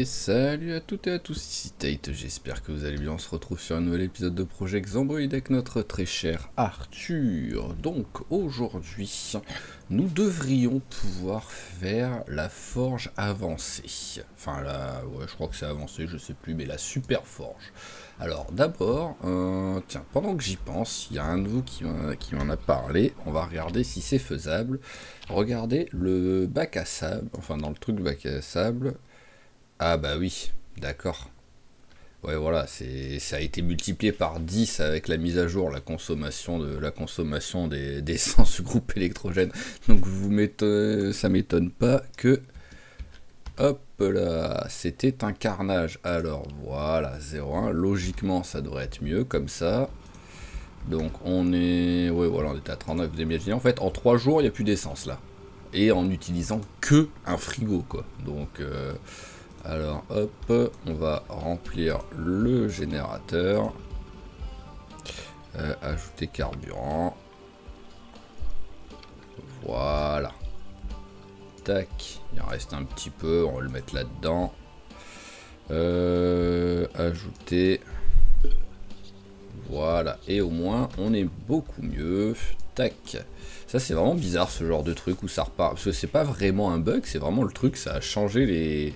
Et salut à toutes et à tous, ici Tate, j'espère que vous allez bien, on se retrouve sur un nouvel épisode de Project Zomboid avec notre très cher Arthur. Donc aujourd'hui, nous devrions pouvoir faire la forge avancée. Enfin ouais je crois que c'est avancé, je sais plus, mais la super forge. Alors d'abord, tiens, pendant que j'y pense, il y a un de vous qui m'en a parlé, on va regarder si c'est faisable. Regardez le bac à sable, enfin dans le truc bac à sable. Ah bah oui, d'accord. Ouais voilà, ça a été multiplié par 10 avec la mise à jour, la consommation d'essence du groupe électrogène. Donc ça m'étonne pas que... Hop là, c'était un carnage. Alors voilà, 0,1. Logiquement ça devrait être mieux comme ça. Donc on est... Ouais voilà, on était à 39, vous imaginez. En fait en 3 jours il n'y a plus d'essence là. Et en utilisant que un frigo quoi. Donc... Alors hop, on va remplir le générateur, ajouter carburant, voilà, tac, il en reste un petit peu, on va le mettre là-dedans, ajouter, voilà, et au moins on est beaucoup mieux, tac. Ça c'est vraiment bizarre ce genre de truc où ça repart, parce que c'est pas vraiment un bug, c'est vraiment le truc, ça a changé les...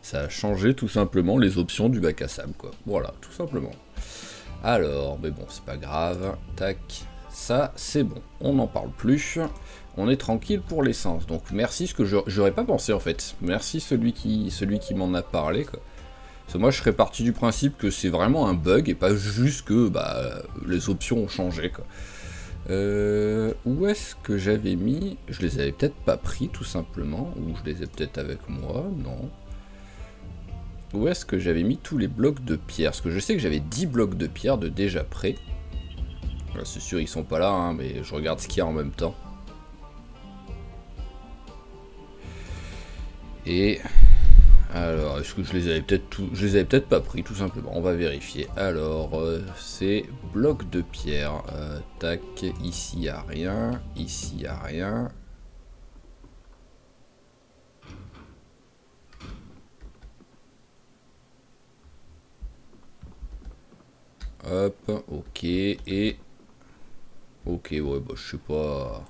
Ça a changé tout simplement les options du bac à sable, quoi. Voilà, tout simplement. Alors, mais bon, c'est pas grave. Tac, ça, c'est bon. On n'en parle plus. On est tranquille pour l'essence. Donc, merci, ce que j'aurais pas pensé, en fait. Merci celui qui m'en a parlé, quoi. Parce que moi, je serais parti du principe que c'est vraiment un bug et pas juste que, bah, les options ont changé, quoi. Où est-ce que j'avais mis... Je les avais peut-être pas pris, tout simplement. Ou je les ai peut-être avec moi, non. Où est-ce que j'avais mis tous les blocs de pierre? Parce que je sais que j'avais 10 blocs de pierre de déjà prêts. C'est sûr, ils sont pas là, hein, mais je regarde ce qu'il y a en même temps. Et... Alors, est-ce que je les avais peut-être pas pris, tout simplement. On va vérifier. Alors, c'est blocs de pierre. Tac, ici, il n'y a rien. Ici, il n'y a rien. Hop, ok, et... Ok, ouais, bah je sais pas...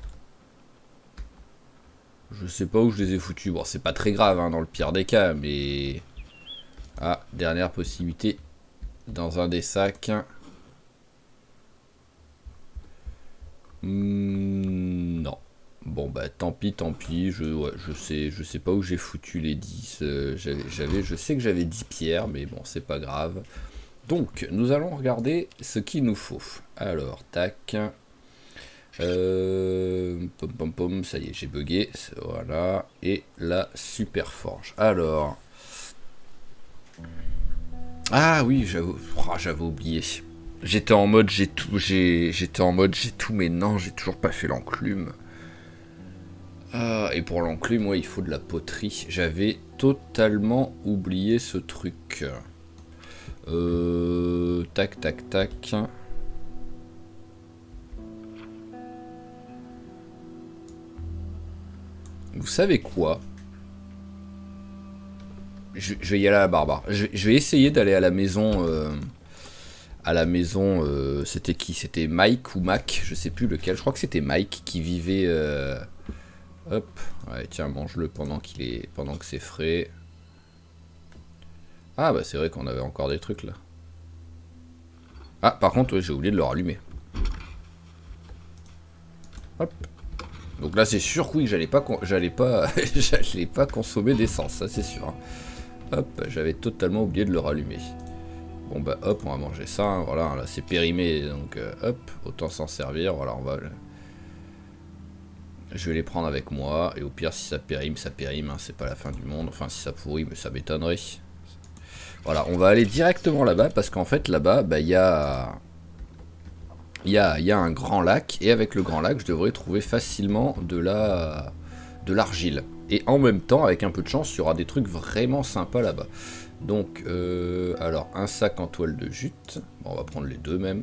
Je sais pas où je les ai foutus. Bon, c'est pas très grave, hein, dans le pire des cas, mais... Ah, dernière possibilité. Dans un des sacs. Non. Bon, bah tant pis, tant pis. Je sais pas où j'ai foutu les 10. Je sais que j'avais 10 pierres, mais bon, c'est pas grave. Donc, nous allons regarder ce qu'il nous faut. Alors, tac. Pom pom pom, ça y est, j'ai bugué. Voilà. Et la super forge. Alors. Ah oui, j'avais oublié. J'étais en mode j'ai tout, mais non, j'ai toujours pas fait l'enclume. Ah, et pour l'enclume, ouais, il faut de la poterie. J'avais totalement oublié ce truc. Tac, tac, tac. Vous savez quoi? Je vais y aller à la barbare. Je vais essayer d'aller à la maison. C'était qui? C'était Mike ou Mac? Je sais plus lequel. Je crois que c'était Mike qui vivait. Hop. Ouais, tiens, mange-le pendant que c'est frais. Ah bah c'est vrai qu'on avait encore des trucs là. Ah par contre ouais, j'ai oublié de le rallumer. Hop. Donc là c'est sûr oui que j'allais pas consommer d'essence, ça c'est sûr. Hop, j'avais totalement oublié de le rallumer. Bon bah hop, on va manger ça, hein, voilà, là c'est périmé, donc hop, autant s'en servir, voilà, je vais les prendre avec moi, et au pire si ça périme, hein, c'est pas la fin du monde, enfin si ça pourrit, mais ça m'étonnerait. Voilà, on va aller directement là-bas, parce qu'en fait là-bas, bah il y a un grand lac, et avec le grand lac, je devrais trouver facilement de l'argile. Et en même temps, avec un peu de chance, il y aura des trucs vraiment sympas là-bas. Donc, alors, un sac en toile de jute. Bon, on va prendre les deux même.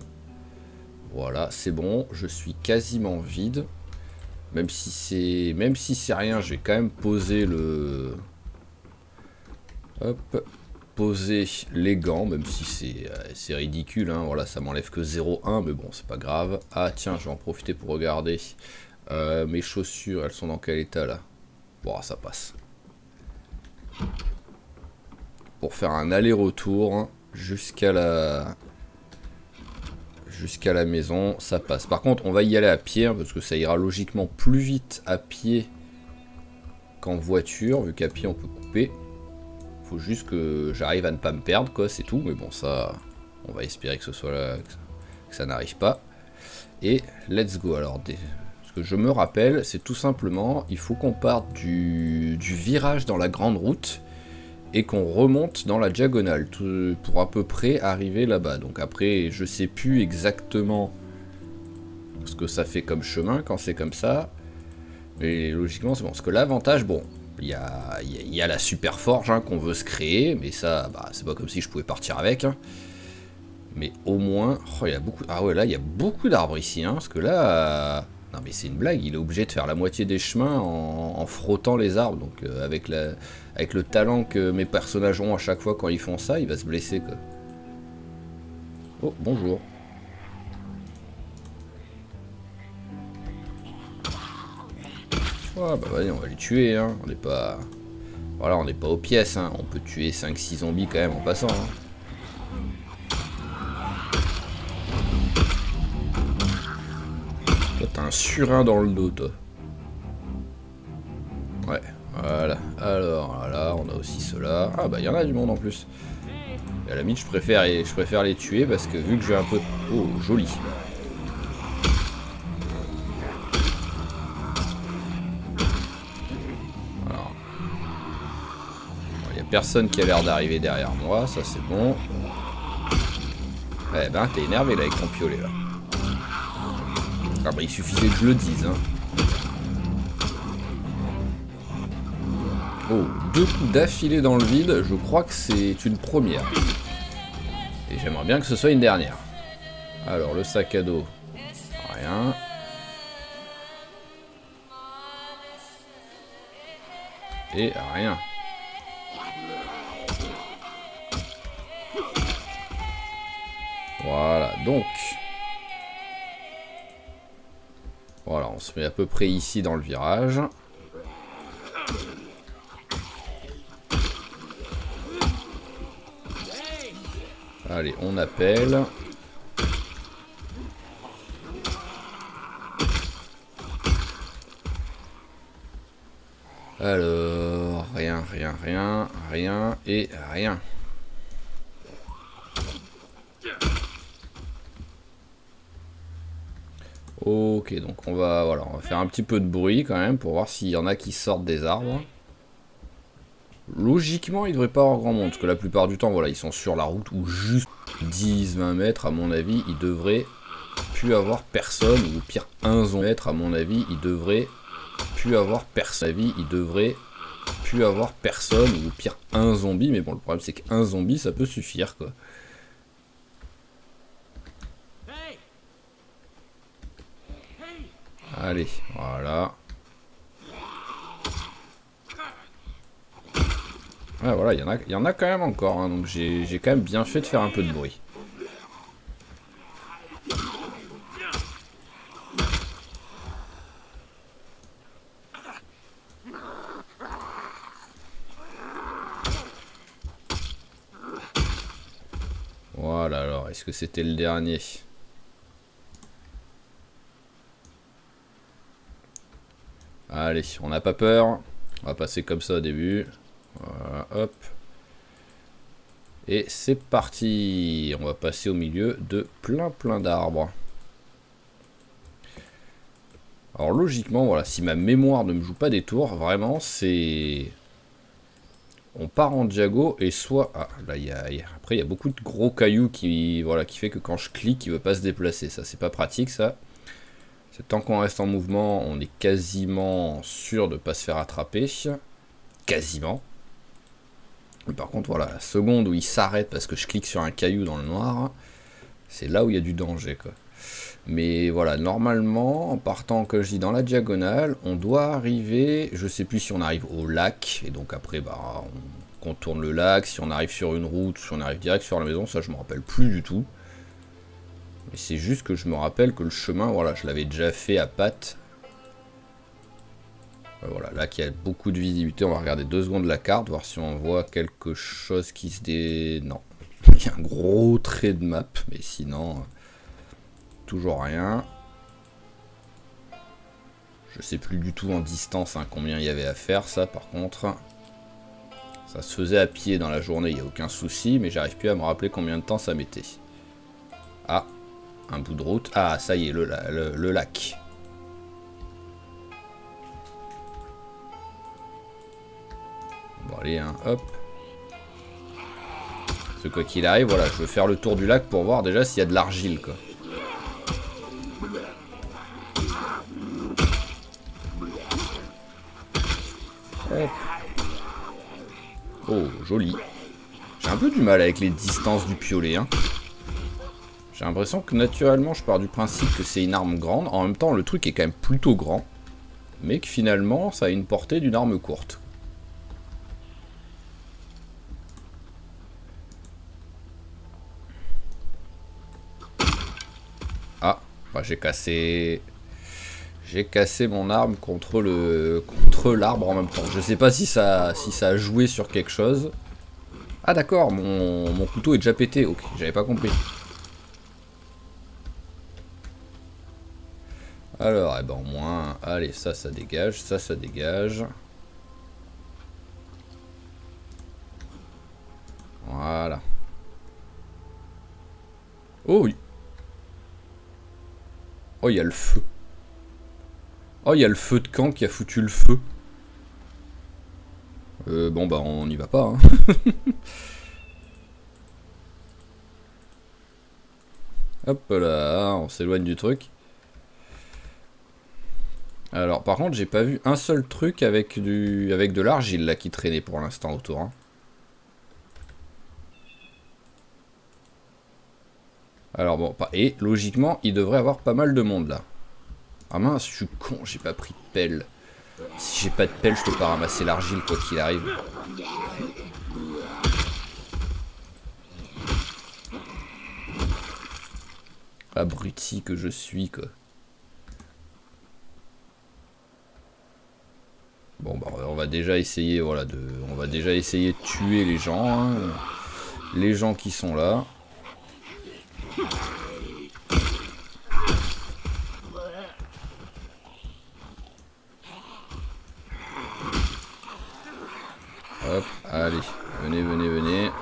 Voilà, c'est bon. Je suis quasiment vide. Même si c'est rien, je vais quand même poser Hop. Poser les gants, même si c'est ridicule, hein. Voilà, ça m'enlève que 0,1, mais bon, c'est pas grave. Ah tiens, je vais en profiter pour regarder. Mes chaussures, elles sont dans quel état là? Bon, ça passe. Pour faire un aller-retour jusqu'à la maison, ça passe. Par contre, on va y aller à pied, hein, parce que ça ira logiquement plus vite à pied qu'en voiture, vu qu'à pied on peut couper. Faut juste que j'arrive à ne pas me perdre, quoi, c'est tout. Mais bon, ça, on va espérer que ce soit là, que ça n'arrive pas. Et let's go. Alors, ce que je me rappelle, c'est tout simplement, il faut qu'on parte du virage dans la grande route et qu'on remonte dans la diagonale pour à peu près arriver là-bas. Donc après, je sais plus exactement ce que ça fait comme chemin quand c'est comme ça. Mais logiquement, c'est bon. Parce que l'avantage, bon... Il y a la super forge hein, qu'on veut se créer, mais ça, bah, c'est pas comme si je pouvais partir avec. Hein. Mais au moins, oh, il y a beaucoup. Ah ouais, là, il y a beaucoup d'arbres ici, hein, parce que là, non mais c'est une blague. Il est obligé de faire la moitié des chemins en frottant les arbres, donc avec le talent que mes personnages ont à chaque fois quand ils font ça, il va se blesser quoi. Oh, bonjour. Ah bah vas-y, on va les tuer, hein. On n'est pas... Voilà, on n'est pas aux pièces, hein. On peut tuer 5-6 zombies quand même en passant, hein. Toi, t'as un surin dans le dos, toi. Ouais, voilà. Alors, là, on a aussi ceux-là. Ah bah, il y en a du monde en plus. Et à la limite, je préfère les tuer parce que vu que j'ai un peu... Oh, joli. Personne qui a l'air d'arriver derrière moi, ça c'est bon. Eh ben, t'es énervé là avec ton piolet là. Ah bah, il suffisait que je le dise, hein. Oh, 2 coups d'affilée dans le vide, je crois que c'est une première. Et j'aimerais bien que ce soit une dernière. Alors, le sac à dos, rien. Et rien. Voilà, donc... Voilà, on se met à peu près ici dans le virage. Allez, on appelle. Alors, rien et rien. Ok, donc on va faire un petit peu de bruit quand même pour voir s'il y en a qui sortent des arbres. Logiquement, il devrait pas avoir grand monde, parce que la plupart du temps, voilà, ils sont sur la route ou juste 10-20 mètres, à mon avis, il devrait plus avoir personne, ou pire, 1 zombie, à mon avis, il devrait plus avoir personne, ou pire, 1 zombie, mais bon, le problème c'est qu'un zombie, ça peut suffire, quoi. Allez, voilà. Ouais, voilà, il y en a quand même encore, hein, donc j'ai quand même bien fait de faire un peu de bruit. Voilà, alors, est-ce que c'était le dernier ? Allez, on n'a pas peur. On va passer comme ça au début. Voilà, hop. Et c'est parti. On va passer au milieu de plein d'arbres. Alors logiquement, voilà, si ma mémoire ne me joue pas des tours, vraiment, c'est... On part en diago et soit... Ah, là, après, il y a beaucoup de gros cailloux qui fait que quand je clique, il ne veut pas se déplacer. Ça, c'est pas pratique, ça. Tant qu'on reste en mouvement, on est quasiment sûr de ne pas se faire attraper. Quasiment. Mais par contre, voilà, la seconde où il s'arrête parce que je clique sur un caillou dans le noir, c'est là où il y a du danger, quoi. Mais voilà, normalement, en partant, comme je dis, dans la diagonale, on doit arriver, je sais plus si on arrive au lac, et donc après, bah, on contourne le lac, si on arrive sur une route, si on arrive direct sur la maison, ça je me rappelle plus du tout. Mais c'est juste que je me rappelle que le chemin, voilà, je l'avais déjà fait à pattes. Voilà, là qu'il y a beaucoup de visibilité, on va regarder 2 secondes la carte, voir si on voit quelque chose qui se Non, il y a un gros trait de map, mais sinon, toujours rien. Je sais plus du tout en distance hein, combien il y avait à faire, ça par contre. Ça se faisait à pied dans la journée, il n'y a aucun souci, mais j'arrive plus à me rappeler combien de temps ça mettait. Ah, un bout de route. Ah, ça y est, le lac. Bon, allez, hein, hop. Parce que quoi qu'il arrive, voilà, je veux faire le tour du lac pour voir déjà s'il y a de l'argile, quoi. Hop. Oh, joli. J'ai un peu du mal avec les distances du piolet, hein. J'ai l'impression que naturellement, je pars du principe que c'est une arme grande. En même temps, le truc est quand même plutôt grand. Mais que finalement, ça a une portée d'une arme courte. Ah, bah j'ai cassé mon arme contre l'arbre en même temps. Je sais pas si ça a joué sur quelque chose. Ah d'accord, mon couteau est déjà pété. Ok, j'avais pas compris. Alors, eh ben au moins, allez, ça dégage, ça dégage. Voilà. Oh oui. Oh, il y a le feu. Oh, il y a le feu de camp qui a foutu le feu. Bon, bah, on n'y va pas, hein. Hop là, on s'éloigne du truc. Alors, par contre, j'ai pas vu un seul truc avec de l'argile, là, qui traînait pour l'instant autour, hein. Alors, bon, et logiquement, il devrait y avoir pas mal de monde, là. Ah mince, je suis con, j'ai pas pris de pelle. Si j'ai pas de pelle, je peux pas ramasser l'argile quoi qu'il arrive. Abruti que je suis quoi. Bon bah on va déjà essayer voilà on va déjà essayer de tuer les gens hein. Les gens qui sont là. Hop, allez, venez.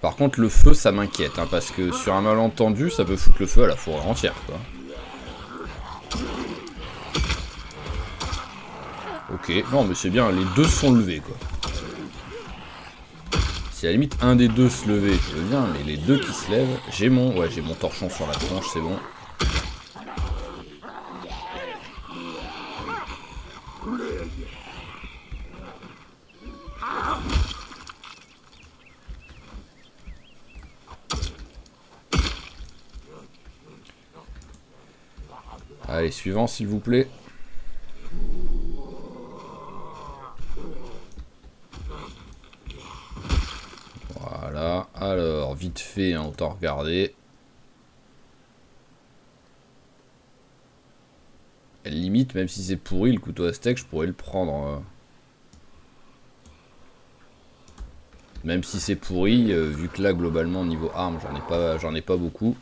Par contre, le feu, ça m'inquiète, hein, parce que sur un malentendu, ça peut foutre le feu à la forêt entière, quoi. Ok, non, mais c'est bien, les deux sont levés, quoi. Si à la limite, un des deux se levait, je veux bien, mais les deux qui se lèvent... J'ai mon torchon sur la tronche, c'est bon. Allez, suivant, s'il vous plaît. Voilà. Alors, vite fait, hein, autant regarder. Limite, même si c'est pourri, le couteau à steak, je pourrais le prendre. Même si c'est pourri, vu que là, globalement, niveau armes, j'en ai pas beaucoup.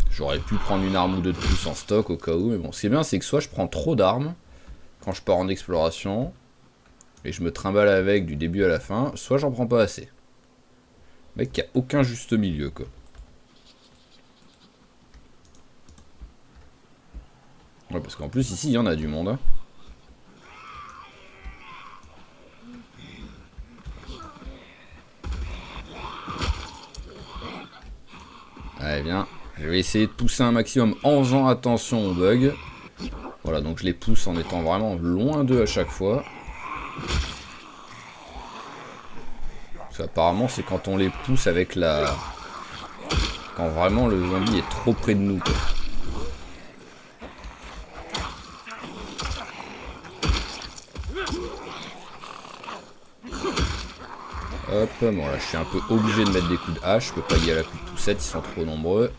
J'aurais pu prendre une arme ou deux de plus en stock au cas où, mais bon, ce qui est bien, c'est que soit je prends trop d'armes quand je pars en exploration, et je me trimballe avec du début à la fin, soit j'en prends pas assez. Mec, il n'y a aucun juste milieu, quoi. Ouais, parce qu'en plus, ici, il y en a du monde. Hein. Allez, bien. Je vais essayer de pousser un maximum en faisant attention aux bugs. Voilà, donc je les pousse en étant vraiment loin d'eux à chaque fois. Parce qu'apparemment, c'est quand on les pousse avec la... Quand vraiment le zombie est trop près de nous, quoi. Bon là je suis un peu obligé de mettre des coups de hache, je peux pas y aller à coup de poussette, ils sont trop nombreux.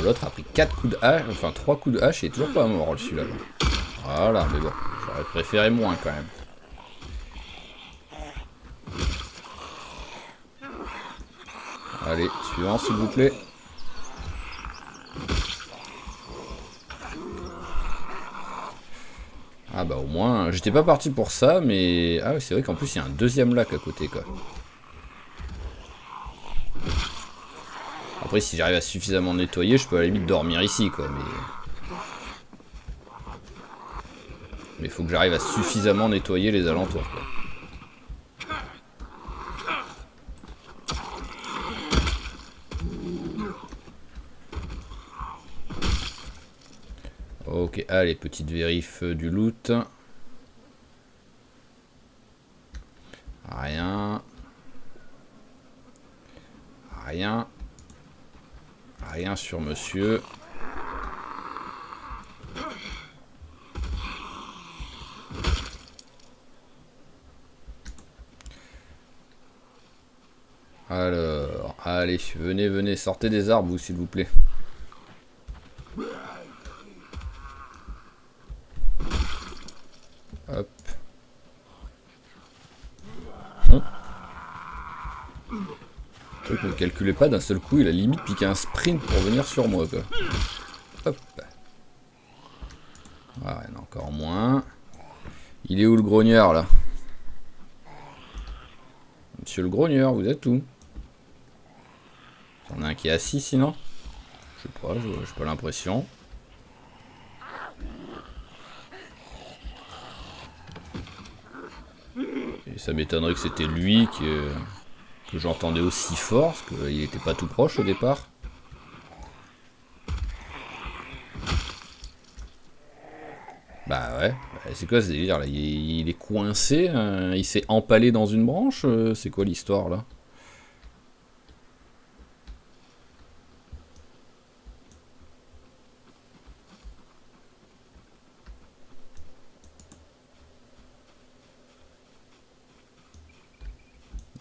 L'autre a pris 4 coups de hache, enfin 3 coups de hache et il est toujours pas mort celui-là. Voilà, mais bon, j'aurais préféré moins quand même. Allez, suivant s'il vous plaît. Ah bah au moins, j'étais pas parti pour ça, mais... Ah oui, c'est vrai qu'en plus il y a un deuxième lac à côté quoi. Après si j'arrive à suffisamment nettoyer, je peux à la limite dormir ici quoi, mais faut que j'arrive à suffisamment nettoyer les alentours quoi. Ok, allez, petite vérif du loot. Rien. Rien. Rien sur monsieur. Alors, allez, venez, venez, sortez des arbres, vous, s'il vous plaît. Hop. Le truc ne calculait pas d'un seul coup, il a limite piqué un sprint pour venir sur moi, quoi. Hop. Ah, il y en a encore moins. Il est où le grogneur, là? Monsieur le grogneur, vous êtes où? Il y en a un qui est assis, sinon? Je sais pas, j'ai pas l'impression. Et ça m'étonnerait que c'était lui que j'entendais aussi fort, parce qu'il était pas tout proche au départ. Bah ouais, c'est quoi ce délire là? Il est coincé, il s'est empalé dans une branche, c'est quoi l'histoire là?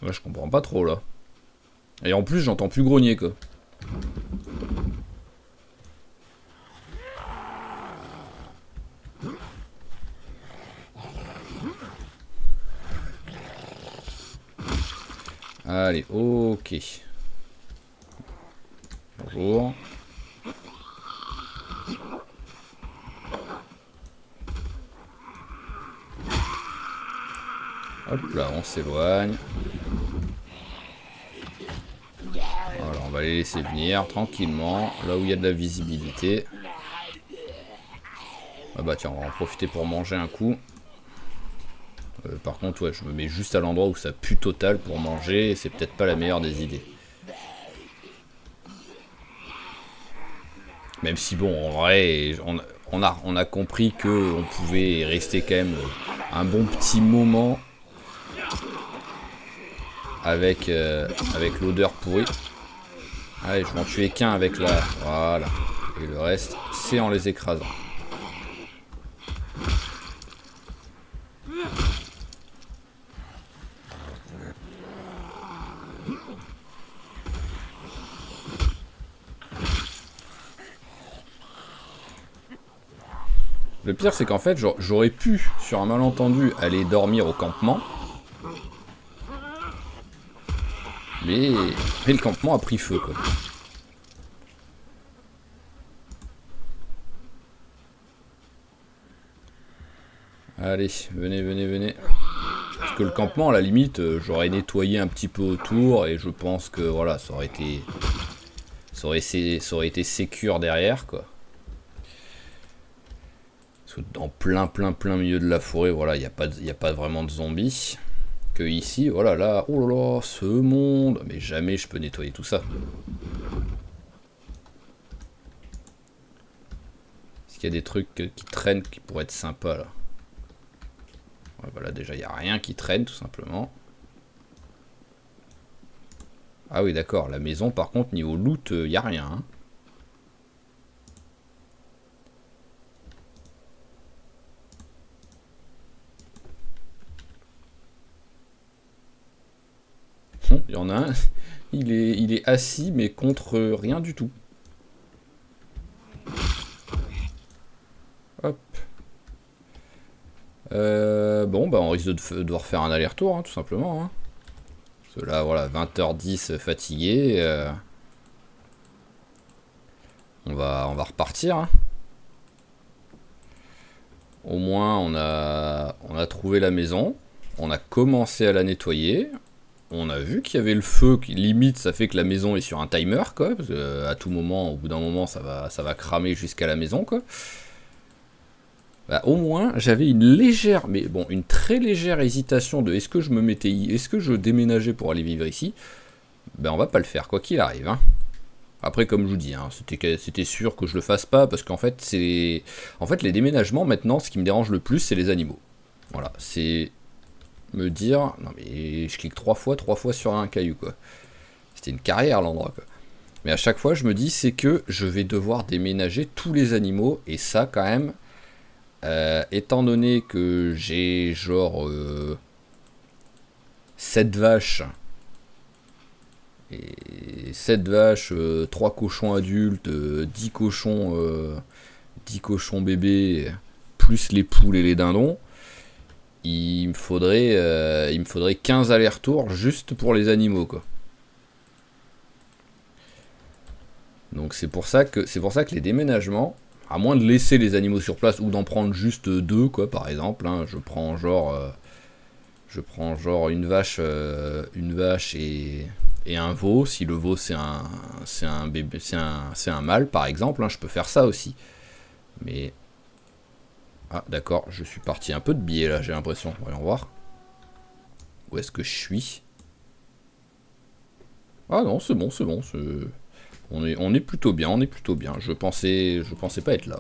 Ouais, je comprends pas trop là. Et en plus j'entends plus grogner quoi. Allez, ok. Bonjour. Hop là, on s'éloigne. Voilà, on va les laisser venir tranquillement, là où il y a de la visibilité. Ah bah tiens, on va en profiter pour manger un coup. Par contre, ouais, je me mets juste à l'endroit où ça pue total pour manger, et c'est peut-être pas la meilleure des idées. Même si bon, en vrai, on a compris qu'on pouvait rester quand même un bon petit moment avec, avec l'odeur pourrie. Allez, je m'en tuer qu'un avec la... Voilà. Et le reste, c'est en les écrasant. Le pire, c'est qu'en fait, j'aurais pu, sur un malentendu, aller dormir au campement. Mais le campement a pris feu, quoi. Allez, venez, venez, venez. Parce que le campement, à la limite, j'aurais nettoyé un petit peu autour, et je pense que, voilà, ça aurait été sécure derrière, quoi. Dans plein milieu de la forêt, voilà, il n'y a pas vraiment de zombies. Que ici, voilà, là, oh là là, ce monde, mais jamais je peux nettoyer tout ça. Est-ce qu'il y a des trucs qui traînent qui pourraient être sympas là? Ouais, voilà, déjà il n'y a rien qui traîne tout simplement. Ah oui, d'accord, la maison par contre, niveau loot, il n'y a rien. Hein. non, il y en a un. Il est assis, mais contre rien du tout. Hop. Bon, bah on risque de devoir faire un aller-retour, hein, tout simplement. Hein. Parce que là, voilà, 20h10 fatigué. On va repartir. Hein. Au moins, on a trouvé la maison. On a commencé à la nettoyer. On a vu qu'il y avait le feu qui limite, ça fait que la maison est sur un timer, quoi. Parce que à tout moment, au bout d'un moment, ça va cramer jusqu'à la maison, quoi. Bah, au moins, j'avais une légère, mais bon, une très légère hésitation de est-ce que je me mettais, est-ce que je déménageais pour aller vivre ici. Ben, on va pas le faire, quoi qu'il arrive. Hein. Après, comme je vous dis, hein, c'était sûr que je le fasse pas, parce qu'en fait, les déménagements, maintenant, ce qui me dérange le plus, c'est les animaux. Voilà, c'est me dire, non mais je clique 3 fois sur un caillou, quoi. C'était une carrière, l'endroit, quoi. Mais à chaque fois, je me dis, c'est que je vais devoir déménager tous les animaux, et ça, quand même, étant donné que j'ai genre 7 vaches, et 7 vaches, 3 cochons adultes, 10 cochons bébés, plus les poules et les dindons, il me faudrait 15 allers-retours juste pour les animaux, quoi. Donc c'est pour ça que les déménagements, à moins de laisser les animaux sur place ou d'en prendre juste 2, quoi, par exemple, hein, je prends genre une vache et un veau. Si le veau c'est un bébé, c'est un mâle, par exemple, hein, je peux faire ça aussi. Mais ah d'accord, je suis parti un peu de biais là, j'ai l'impression. Voyons voir. Où est-ce que je suis? Ah non, c'est bon. On est plutôt bien, Je pensais pas être là.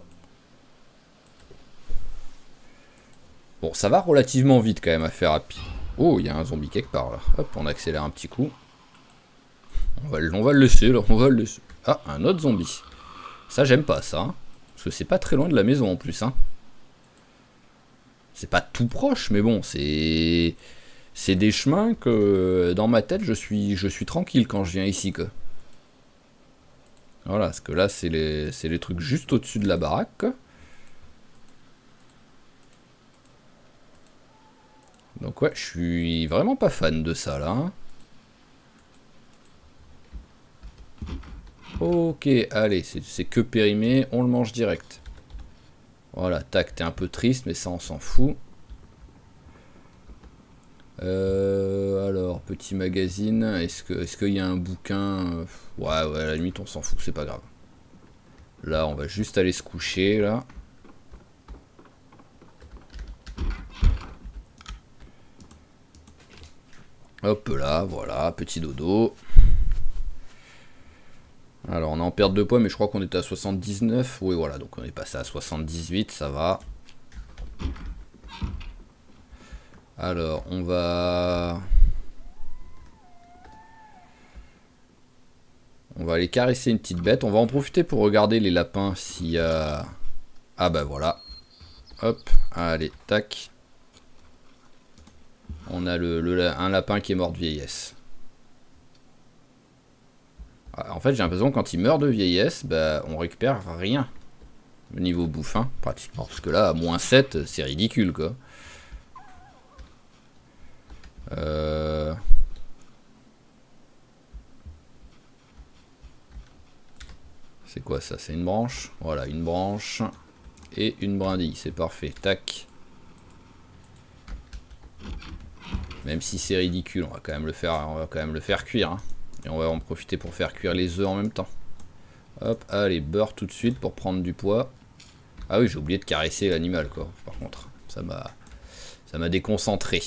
Bon, ça va relativement vite quand même à faire rapide. Oh, il y a un zombie quelque part là. Hop, on accélère un petit coup. On va le laisser là, Ah, un autre zombie. Ça, j'aime pas ça. Hein. Parce que c'est pas très loin de la maison en plus. Hein. C'est pas tout proche, mais bon, c'est des chemins que dans ma tête, je suis tranquille quand je viens ici, quoi. Voilà, parce que là, c'est les trucs juste au-dessus de la baraque, quoi. Donc ouais, je suis vraiment pas fan de ça, là. Hein. Ok, allez, c'est que périmé, on le mange direct. Voilà, tac, t'es un peu triste, mais ça, on s'en fout. Alors, petit magazine, est-ce qu'il y a un bouquin? Ouais, à la limite, on s'en fout, c'est pas grave. Là, on va juste aller se coucher, là. Hop là, voilà, petit dodo. Alors, on est en perte de poids, mais je crois qu'on était à 79. Oui, voilà, donc on est passé à 78, ça va. Alors, on va aller caresser une petite bête. On va en profiter pour regarder les lapins s'il y a... Ah bah voilà. Hop, allez, tac. On a un lapin qui est mort de vieillesse. En fait, j'ai l'impression que quand il meurt de vieillesse, bah, on récupère rien. Au niveau bouffe, hein, pratiquement. Parce que là, à moins 7, c'est ridicule, quoi. C'est quoi ça? C'est une branche? Voilà, une branche et une brindille, c'est parfait. Tac. Même si c'est ridicule, on va quand même le faire cuire. Hein. Et on va en profiter pour faire cuire les œufs en même temps. Hop, allez, beurre tout de suite pour prendre du poids. Ah oui, j'ai oublié de caresser l'animal, quoi. Par contre, ça m'a déconcentré.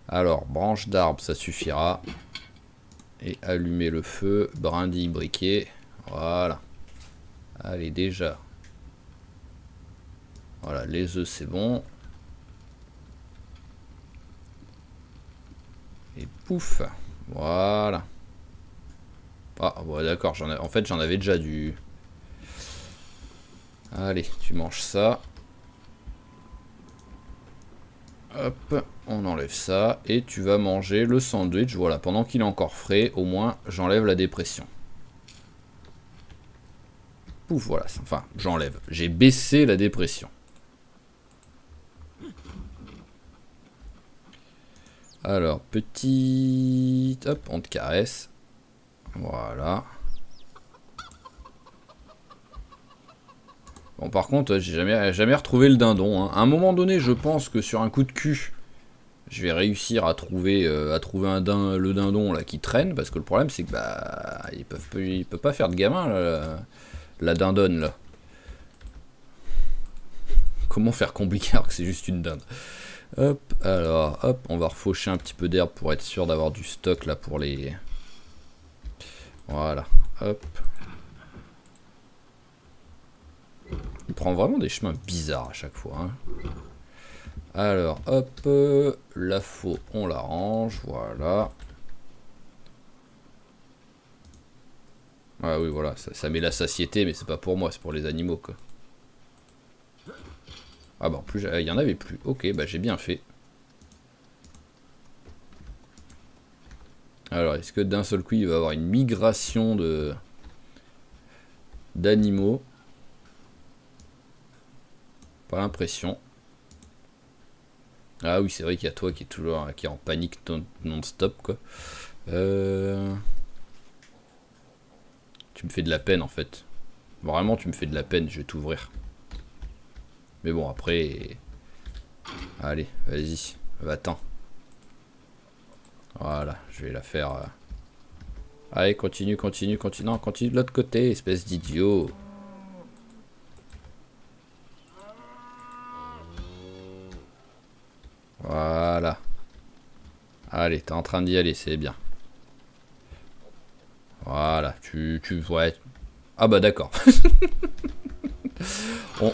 Alors, branche d'arbre, ça suffira. Et allumer le feu, brindille, briquet. Voilà. Allez, déjà. Voilà, les œufs, c'est bon. Et pouf. Voilà. Ah, ouais, d'accord. En fait, j'en avais déjà du... Allez, tu manges ça. Hop, on enlève ça. Et tu vas manger le sandwich. Voilà, pendant qu'il est encore frais, au moins j'enlève la dépression. Pouf, voilà. Enfin, j'enlève. J'ai baissé la dépression. Alors, petit... Hop, on te caresse. Voilà. Bon, par contre, j'ai jamais retrouvé le dindon. Hein. À un moment donné, je pense que sur un coup de cul, je vais réussir à trouver le dindon là qui traîne. Parce que le problème, c'est que bah, il peut pas faire de gamin, là, la dindonne, là. Comment faire compliqué alors que c'est juste une dinde? Hop, alors, hop, on va refaucher un petit peu d'herbe pour être sûr d'avoir du stock là pour les... Voilà, hop. Il prend vraiment des chemins bizarres à chaque fois. Hein. Alors, hop, la faux, on la range, voilà. Ah oui, voilà, ça met la satiété, mais c'est pas pour moi, c'est pour les animaux, quoi. Ah bah en plus, il y en avait plus. Ok, bah j'ai bien fait. Alors, est-ce que d'un seul coup, il va y avoir une migration d'animaux? Pas l'impression. Ah oui, c'est vrai qu'il y a toi qui est toujours qui est en panique non-stop, quoi. Tu me fais de la peine, en fait. Vraiment, tu me fais de la peine, je vais t'ouvrir. Mais bon, après... Allez, vas-y, va-t'en. Voilà, je vais la faire... Allez, continue. Non, continue de l'autre côté, espèce d'idiot. Voilà. Allez, t'es en train d'y aller, c'est bien. Voilà, ouais. Ah bah d'accord.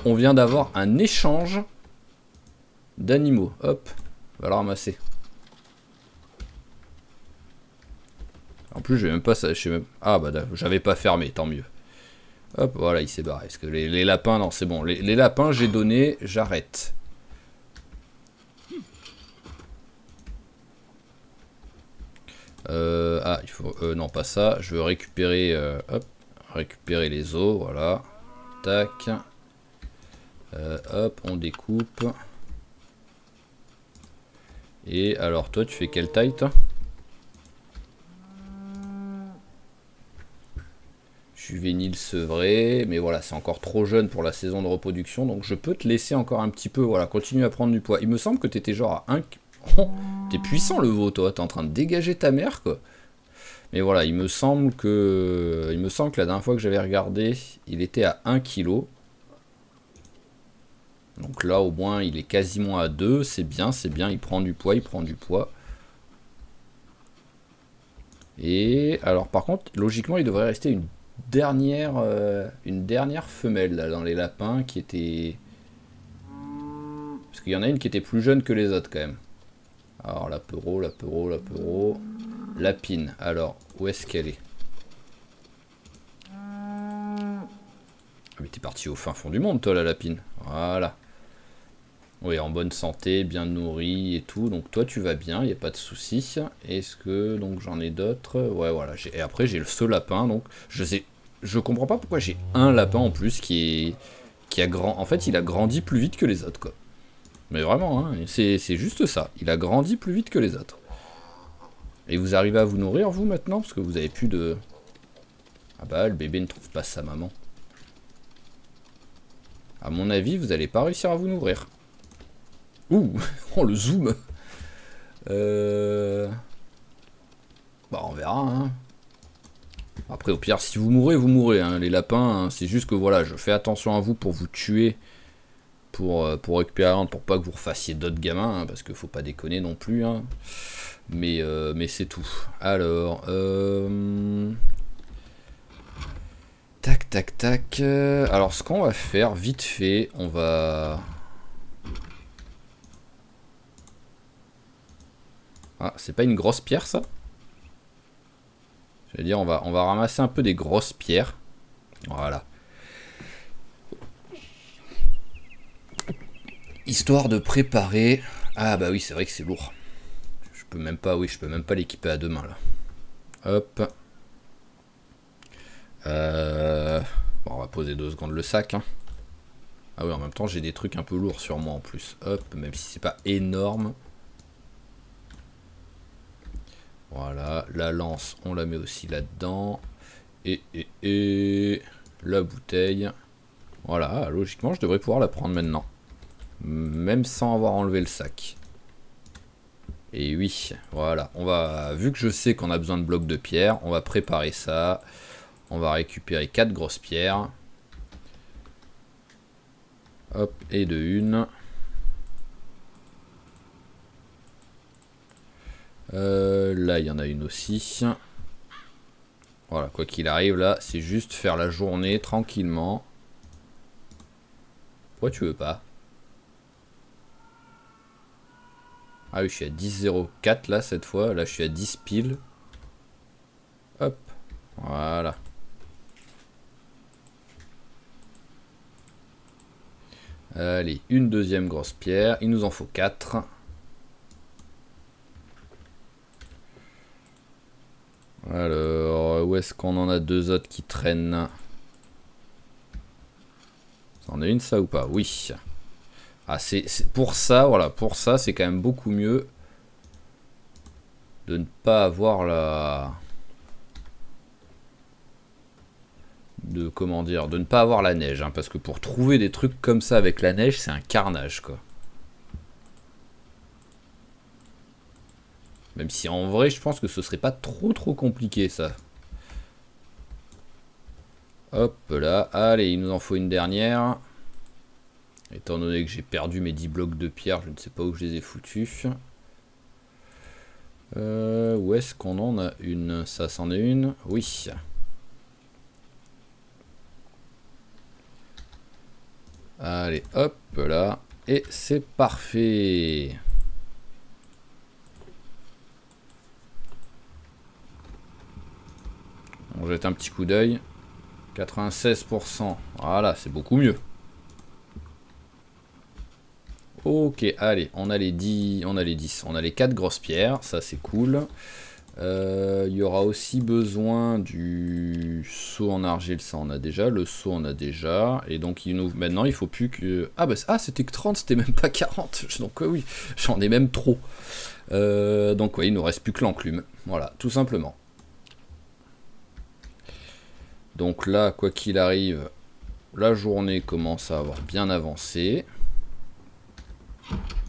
on vient d'avoir un échange d'animaux. Hop, on va le ramasser. En plus, je vais même pas... Ah bah j'avais pas fermé, tant mieux. Hop, voilà, il s'est barré. Parce que les lapins, non, c'est bon. Les lapins, j'ai donné, j'arrête. Ah, il faut... non, pas ça. Je veux récupérer... hop, récupérer les os, voilà. Tac. Hop, on découpe. Et alors, toi, tu fais quelle taille, toi? Juvénile sevré, mais voilà, c'est encore trop jeune pour la saison de reproduction, donc je peux te laisser encore un petit peu, voilà, continue à prendre du poids. Il me semble que t'étais genre à 1... Oh, t'es puissant le veau, toi, t'es en train de dégager ta mère, quoi. Mais voilà, il me semble que la dernière fois que j'avais regardé, il était à 1 kg. Donc là, au moins, il est quasiment à 2, c'est bien, il prend du poids, Et alors, par contre, logiquement, il devrait rester une dernière femelle là, dans les lapins qui était... Parce qu'il y en a une qui était plus jeune que les autres quand même. Alors, l'apereau, Lapine, alors, où est-ce qu'elle est? Ah mais t'es parti au fin fond du monde toi la lapine. Voilà. Oui, en bonne santé, bien nourri et tout. Donc toi tu vas bien, il n'y a pas de souci. Est-ce que donc j'en ai d'autres? Ouais voilà. Et après j'ai ce lapin. Donc je comprends pas pourquoi j'ai un lapin en plus qui a grand. En fait il a grandi plus vite que les autres quoi. Mais vraiment, hein, c'est juste ça. Il a grandi plus vite que les autres. Et vous arrivez à vous nourrir vous maintenant? Parce que vous avez plus de... Ah bah le bébé ne trouve pas sa maman. À mon avis vous allez pas réussir à vous nourrir. Ouh, oh le zoom. Bah on verra hein. Après au pire si vous mourrez hein. Les lapins hein, c'est juste que voilà je fais attention à vous pour vous tuer. Pour récupérer la rente, pour pas que vous refassiez d'autres gamins hein, parce qu'il faut pas déconner non plus hein. Mais c'est tout. Alors tac. Alors ce qu'on va faire vite fait, on va... Ah, c'est pas une grosse pierre ça? Je veux dire, on va ramasser un peu des grosses pierres. Voilà. Histoire de préparer Ah bah oui, c'est vrai que c'est lourd. Je peux même pas, oui, je peux même pas l'équiper à deux mains là. Hop. Bon, on va poser 2 secondes le sac. Hein. Ah oui, en même temps, j'ai des trucs un peu lourds sur moi en plus. Hop, même si c'est pas énorme. Voilà, la lance, on la met aussi là-dedans. Et la bouteille. Voilà, logiquement, je devrais pouvoir la prendre maintenant. Même sans avoir enlevé le sac. Et oui, voilà, on va, vu que je sais qu'on a besoin de blocs de pierre, on va préparer ça. On va récupérer 4 grosses pierres. Hop, et de une. Là, il y en a une aussi. Voilà, quoi qu'il arrive, là, c'est juste faire la journée tranquillement. Pourquoi tu veux pas? Ah oui, je suis à 10,04 là, cette fois. Là, je suis à 10 piles. Hop, voilà. Allez, une deuxième grosse pierre. Il nous en faut 4. Alors, où est-ce qu'on en a 2 autres qui traînent? C'en est une ça ou pas? Oui. Ah, c'est pour ça, voilà, pour ça, c'est quand même beaucoup mieux de ne pas avoir la... comment dire, de ne pas avoir la neige, hein, parce que pour trouver des trucs comme ça avec la neige, c'est un carnage, quoi. Même si en vrai, je pense que ce serait pas trop compliqué, ça. Hop là, allez, il nous en faut une dernière. Étant donné que j'ai perdu mes 10 blocs de pierre, je ne sais pas où je les ai foutus. Où est-ce qu'on en a une? Ça, c'en est une? Oui. Allez, hop là. Et c'est parfait. On jette un petit coup d'œil. 96%. Voilà, c'est beaucoup mieux. Ok, allez, on a les 10, on a les 10, on a les 4 grosses pierres, ça c'est cool. Il y aura aussi besoin du seau en argile, ça on a déjà, le seau on a déjà, et donc maintenant il faut plus que... Ah bah c'était que 30, c'était même pas 40, donc oui, j'en ai même trop. Donc ouais, il nous reste plus que l'enclume, voilà, tout simplement. Donc là, quoi qu'il arrive, la journée commence à avoir bien avancé.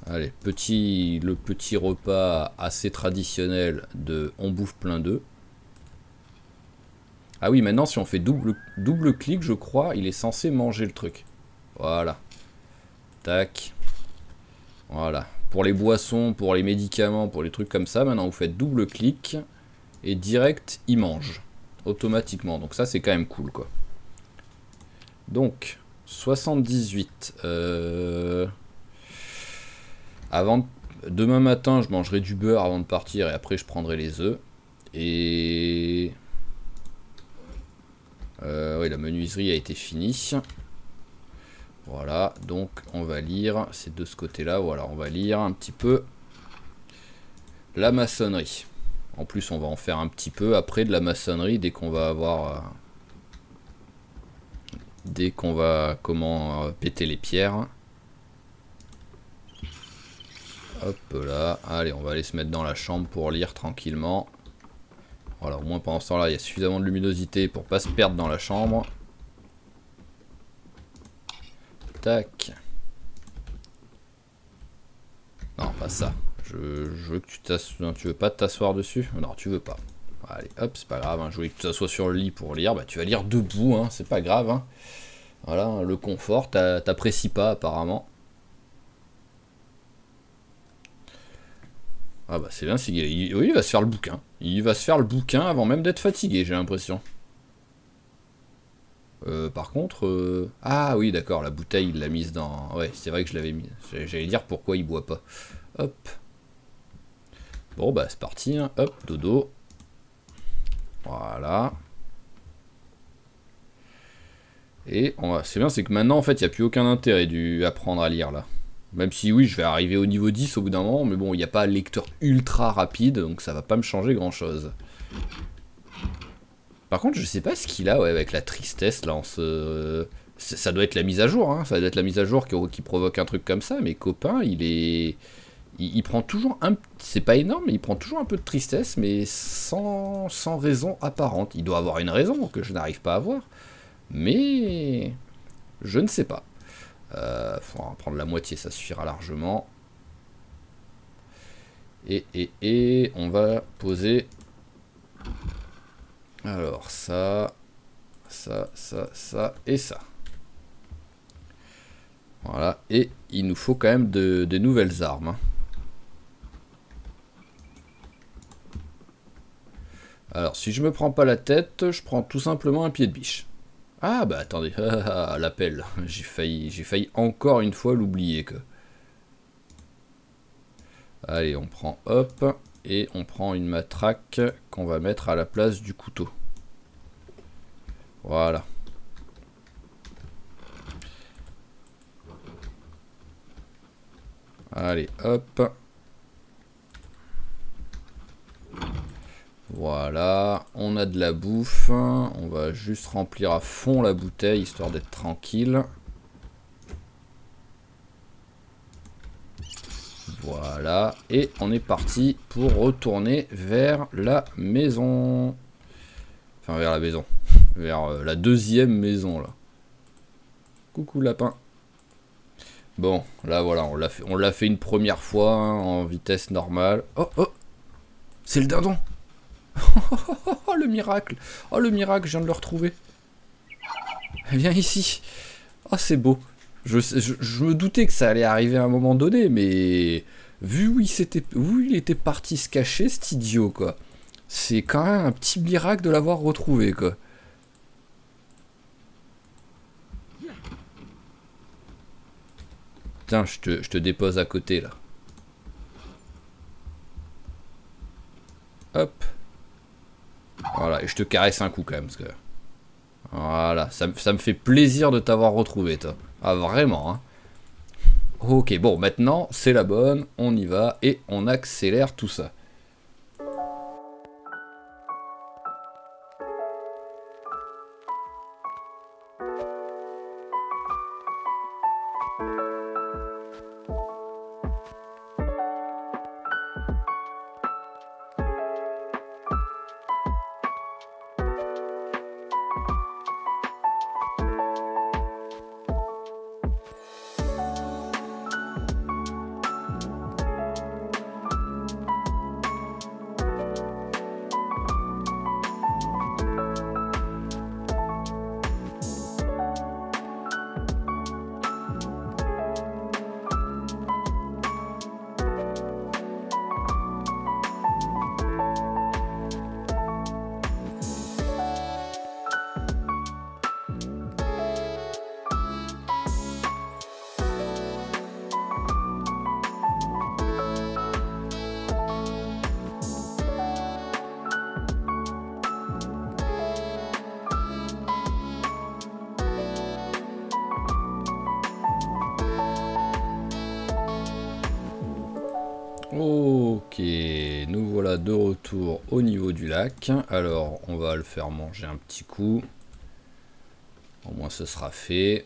Allez, le petit repas assez traditionnel de on bouffe plein d'œufs. Ah oui, maintenant si on fait double clic, je crois, il est censé manger le truc. Voilà. Tac. Voilà. Pour les boissons, pour les médicaments, pour les trucs comme ça, maintenant vous faites double clic et direct, il mange. Automatiquement. Donc ça, c'est quand même cool, quoi. Donc, 78. Demain matin, je mangerai du beurre avant de partir et après je prendrai les œufs. Et... oui, la menuiserie a été finie. Voilà, donc on va lire, c'est de ce côté-là, voilà, on va lire un petit peu la maçonnerie. En plus, on va en faire un petit peu après de la maçonnerie dès qu'on va avoir... dès qu'on va péter les pierres. Hop là, allez, on va aller se mettre dans la chambre pour lire tranquillement. Voilà, au moins pendant ce temps-là, il y a suffisamment de luminosité pour pas se perdre dans la chambre. Tac. Non, pas ça. Je veux que tu t'assoies. Tu veux pas t'asseoir dessus? Non, tu veux pas. Allez, hop, c'est pas grave. Hein. Je voulais que tu t'assoies sur le lit pour lire. Bah, tu vas lire debout, hein. C'est pas grave. Hein. Voilà, le confort, t'apprécies pas apparemment. Ah bah c'est bien, oui, il va se faire le bouquin. Il va se faire le bouquin avant même d'être fatigué, j'ai l'impression. Par contre... Ah oui, d'accord, la bouteille, il l'a mise dans... Ouais, c'est vrai que je l'avais mis. J'allais dire pourquoi il boit pas. Hop. Bon, bah c'est parti. Hein. Hop, dodo. Voilà. Et c'est bien, c'est que maintenant, en fait, il n'y a plus aucun intérêt d'apprendre à lire, là. Même si oui, je vais arriver au niveau 10 au bout d'un moment, mais bon, il n'y a pas un lecteur ultra rapide, donc ça va pas me changer grand chose. Par contre, je sais pas ce qu'il a ouais, avec la tristesse là en ce... Ça doit être la mise à jour, hein. Ça doit être la mise à jour qui provoque un truc comme ça, mais copain, il est... Il prend toujours un... C'est pas énorme, mais il prend toujours un peu de tristesse, mais sans raison apparente. Il doit avoir une raison que je n'arrive pas à voir, mais... Je ne sais pas. Faudra prendre la moitié, ça suffira largement. Et on va poser... Alors, ça et ça. Voilà, et il nous faut quand même des nouvelles armes. Hein. Alors, si je me prends pas la tête, je prends tout simplement un pied de biche. Ah bah attendez, l'appel. J'ai failli encore une fois l'oublier que. Allez, on prend hop, et on prend une matraque qu'on va mettre à la place du couteau. Voilà. Allez, hop. Voilà, on a de la bouffe. On va juste remplir à fond la bouteille, histoire d'être tranquille. Voilà, et on est parti pour retourner vers la maison. Enfin, vers la maison. Vers la deuxième maison, là. Coucou, lapin. Bon, là, voilà, on l'a fait une première fois, hein, en vitesse normale. Oh, oh! C'est le dindon! Oh, le miracle! Oh, le miracle, je viens de le retrouver. Viens ici. Oh, c'est beau. Je me doutais que ça allait arriver à un moment donné, mais... Vu où il était parti se cacher, cet idiot, quoi. C'est quand même un petit miracle de l'avoir retrouvé, quoi. Tiens, je te dépose à côté, là. Hop. Voilà, et je te caresse un coup, quand même, parce que... Voilà, ça me fait plaisir de t'avoir retrouvé, toi. Ah, vraiment, hein. Ok, bon, maintenant, c'est la bonne, on y va, et on accélère tout ça. Ok, nous voilà de retour au niveau du lac. Alors, on va le faire manger un petit coup. Au moins, ce sera fait.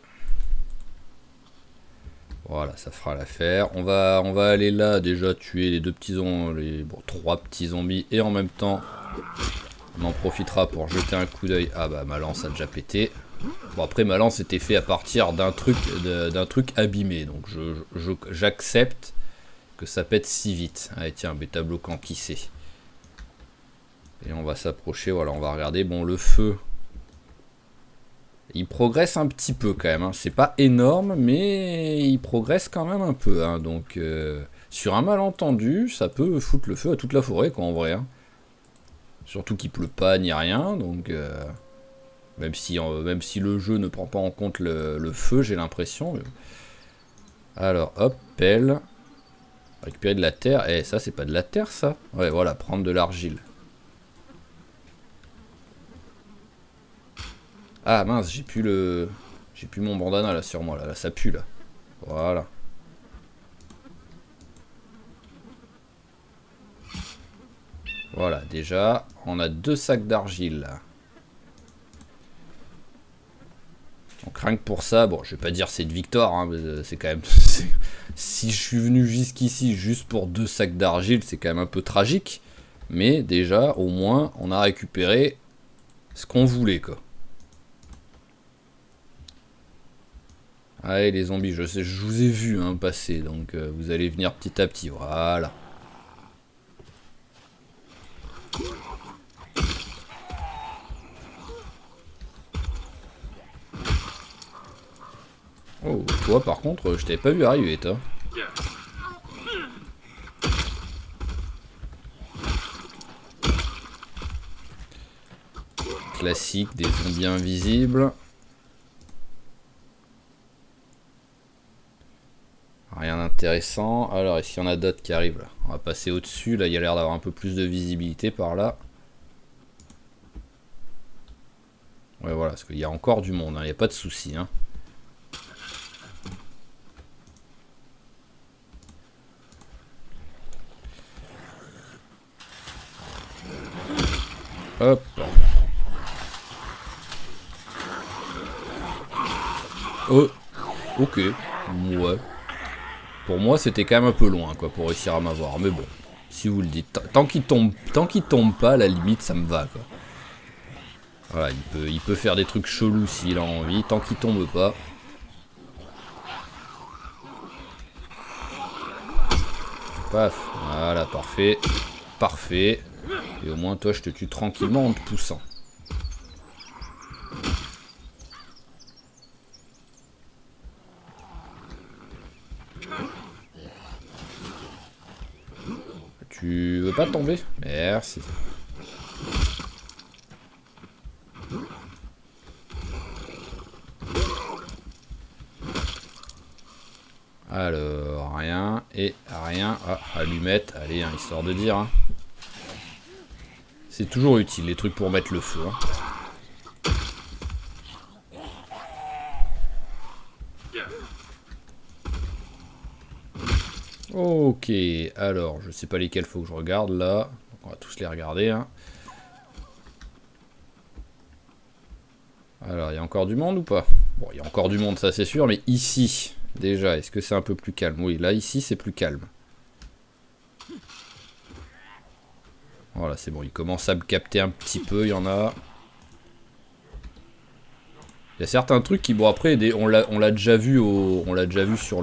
Voilà, ça fera l'affaire. On va aller là, déjà tuer les deux petits zombies, trois petits zombies. Et en même temps, on en profitera pour jeter un coup d'œil. Ah bah, ma lance a déjà pété. Bon, après, ma lance était faite à partir d'un truc abîmé. Donc, j'accepte que ça pète si vite. Allez, tiens, bêta bloquant, qui sait. Et on va s'approcher, voilà, on va regarder. Bon, le feu, il progresse un petit peu quand même. Hein. C'est pas énorme, mais il progresse quand même un peu. Hein. Donc, sur un malentendu, ça peut foutre le feu à toute la forêt, quoi, en vrai. Hein. Surtout qu'il pleut pas ni rien, donc... même si le jeu ne prend pas en compte le feu, j'ai l'impression. Mais... Alors, hop, pelle. Récupérer de la terre. Eh, ça, c'est pas de la terre, ça? Ouais, voilà, prendre de l'argile. Ah, mince, j'ai plus mon bandana, là, sur moi. Là, ça pue, là. Voilà. Voilà, déjà, on a 2 sacs d'argile. Donc rien que pour ça, bon, je vais pas dire c'est une victoire, hein, mais c'est quand même... Si je suis venu jusqu'ici juste pour 2 sacs d'argile, c'est quand même un peu tragique. Mais déjà, au moins, on a récupéré ce qu'on voulait, quoi. Allez, les zombies, je sais, je vous ai vu hein, passer, donc vous allez venir petit à petit, voilà. Oh, toi par contre, je t'avais pas vu arriver, toi. Classique, des zombies invisibles. Rien d'intéressant. Alors, est-ce qu'il y en a d'autres qui arrivent là? On va passer au-dessus, là il y a l'air d'avoir un peu plus de visibilité par là. Ouais voilà, parce qu'il y a encore du monde, il n'y a pas de souci. Hein. Hop. Oh, ok. Ouais. Pour moi, c'était quand même un peu loin, quoi, pour réussir à m'avoir. Mais bon, si vous le dites. Tant qu'il tombe pas, à la limite, ça me va, quoi. Voilà, il peut faire des trucs chelous s'il a envie. Tant qu'il tombe pas. Paf. Voilà, parfait. Parfait. Et au moins, toi, je te tue tranquillement en te poussant. Tu veux pas tomber? Merci. Alors, rien et rien. Ah, allumette, allez, hein, histoire de dire. Hein. C'est toujours utile, les trucs pour mettre le feu. Hein. Ok, alors, je sais pas lesquels faut que je regarde là. On va tous les regarder. Hein. Alors, il y a encore du monde ou pas? Bon, il y a encore du monde, ça c'est sûr, mais ici, déjà, est-ce que c'est un peu plus calme? Oui, là, ici, c'est plus calme. Voilà, c'est bon, il commence à me capter un petit peu, il y en a. Il y a certains trucs qui, bon après, on l'a déjà vu sur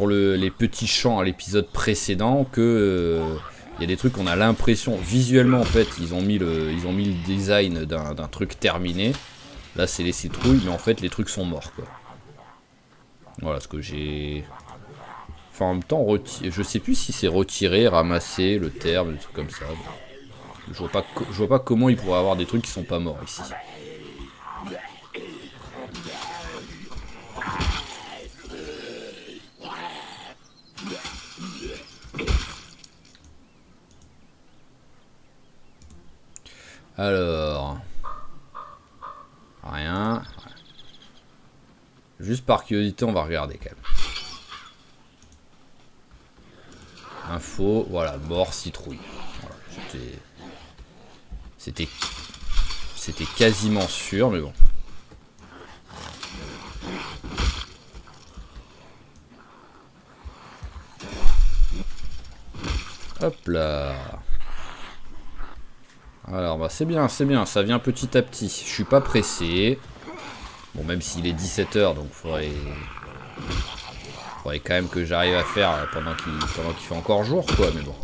les petits champs à l'épisode précédent que il y a des trucs qu'on a l'impression visuellement en fait ils ont mis le design d'un truc terminé. Là c'est les citrouilles mais en fait les trucs sont morts quoi. Voilà ce que j'ai. Enfin en même temps je sais plus si c'est retirer, ramasser le terme, des trucs comme ça. Je vois pas comment il pourrait avoir des trucs qui sont pas morts ici. Alors... Rien. Juste par curiosité, on va regarder quand même. Info, voilà, mort, citrouille. Voilà, c'était quasiment sûr, mais bon. Hop là. Alors, bah c'est bien, ça vient petit à petit. Je suis pas pressé. Bon, même s'il est 17 h, donc faudrait quand même que j'arrive à faire pendant qu'il fait encore jour, quoi, mais bon.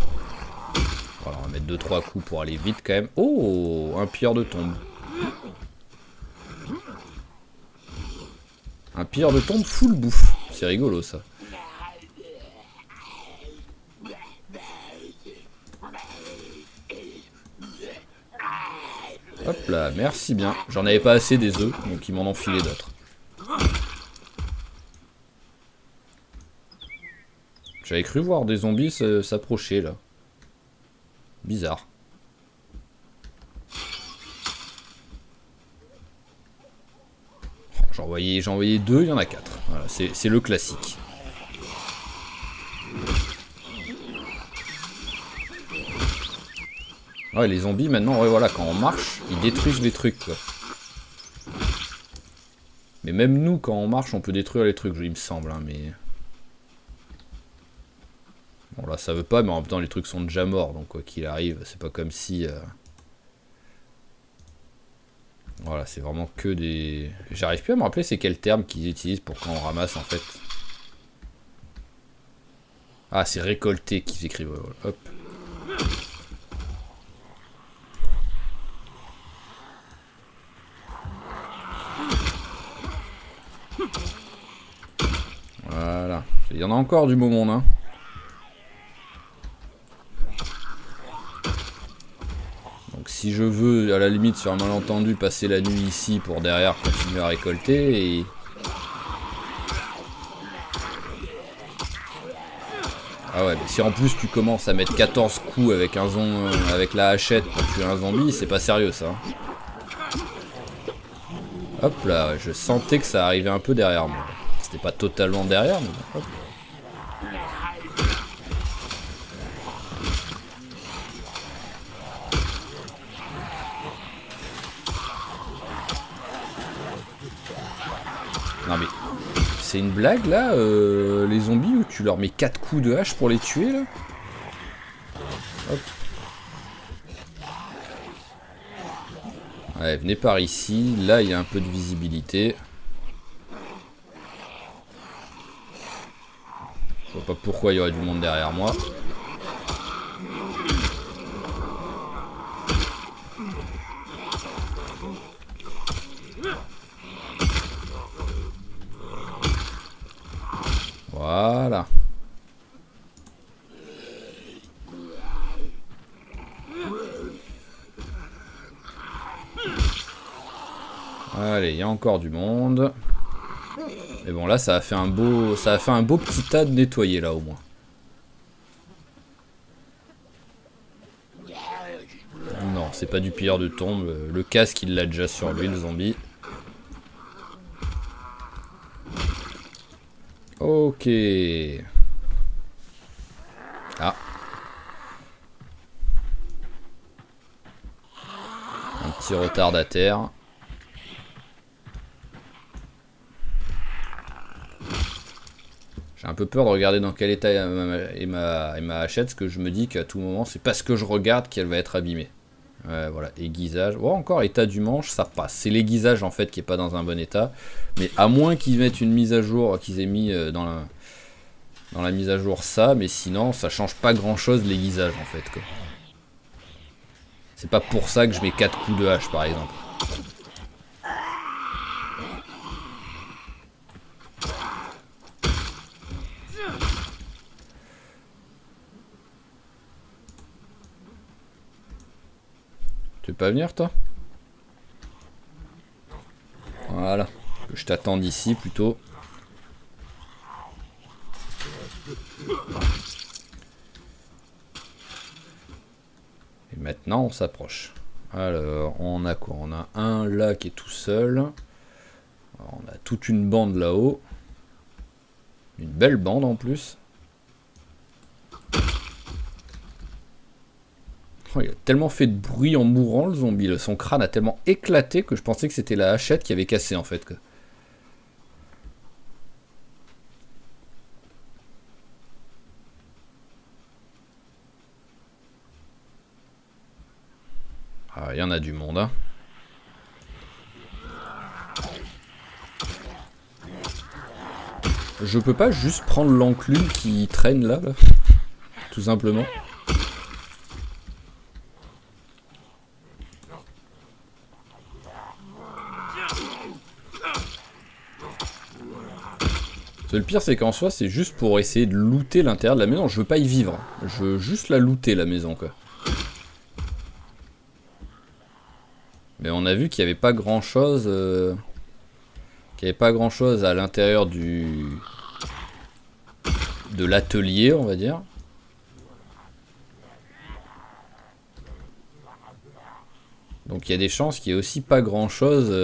Voilà, on va mettre 2-3 coups pour aller vite, quand même. Oh, un pilleur de tombe. Un pilleur de tombe full bouffe. C'est rigolo, ça. Hop là, merci bien. J'en avais pas assez des œufs, donc ils m'en ont filé d'autres. J'avais cru voir des zombies s'approcher là. Bizarre. J'en voyais 2, il y en a 4. Voilà, c'est le classique. Ouais, les zombies maintenant, ouais, voilà, quand on marche, ils détruisent les trucs, quoi. Mais même nous, quand on marche, on peut détruire les trucs, il me semble, hein, mais... Bon, là, ça veut pas, mais en même temps, les trucs sont déjà morts, donc quoi qu'il arrive, c'est pas comme si... Voilà, c'est vraiment que des... J'arrive plus à me rappeler c'est quel terme qu'ils utilisent pour quand on ramasse, en fait. Ah, c'est récolter qu'ils écrivent, voilà. Hop. Voilà. Il y en a encore du beau monde, hein. Donc si je veux, à la limite, sur un malentendu, passer la nuit ici pour derrière continuer à récolter et... Ah ouais, mais si en plus tu commences à mettre 14 coups avec un avec la hachette pour tuer un zombie, c'est pas sérieux ça. Hop là, je sentais que ça arrivait un peu derrière moi. C'était pas totalement derrière, mais hop. Non mais, c'est une blague là, les zombies, où tu leur mets 4 coups de hache pour les tuer là? Hop. Ouais, venez par ici, là il y a un peu de visibilité. Je vois pas pourquoi il y aurait du monde derrière moi. Voilà. Allez, il y a encore du monde. Mais bon, là, ça a fait un beau petit tas de nettoyer, là, au moins. Non, c'est pas du pilleur de tombe. Le casque, il l'a déjà sur lui, le zombie. Ok. Ah. Un petit retardataire. J'ai un peu peur de regarder dans quel état est ma hachette, parce que je me dis qu'à tout moment, c'est parce que je regarde qu'elle va être abîmée. Voilà, aiguisage. Oh, encore état du manche, ça passe. C'est l'aiguisage en fait qui est pas dans un bon état. Mais à moins qu'ils mettent une mise à jour, qu'ils aient mis dans la mise à jour ça, mais sinon ça change pas grand chose l'aiguisage en fait. C'est pas pour ça que je mets 4 coups de hache par exemple. Tu veux pas venir toi? Voilà. Que je t'attende ici plutôt. Et maintenant on s'approche. Alors on a quoi? On a un là qui est tout seul. Alors, on a toute une bande là-haut. Une belle bande en plus. Oh, il a tellement fait de bruit en mourant le zombie. Son crâne a tellement éclaté que je pensais que c'était la hachette qui avait cassé en fait. Ah, il y en a du monde, hein. Je peux pas juste prendre l'enclume qui traîne là, tout simplement. Le pire c'est qu'en soi c'est juste pour essayer de looter l'intérieur de la maison. Je veux pas y vivre. Je veux juste la looter la maison quoi. Mais on a vu qu'il n'y avait pas grand chose. Qu'il n'y avait pas grand chose à l'intérieur de l'atelier on va dire. Donc il y a des chances qu'il y ait aussi pas grand chose.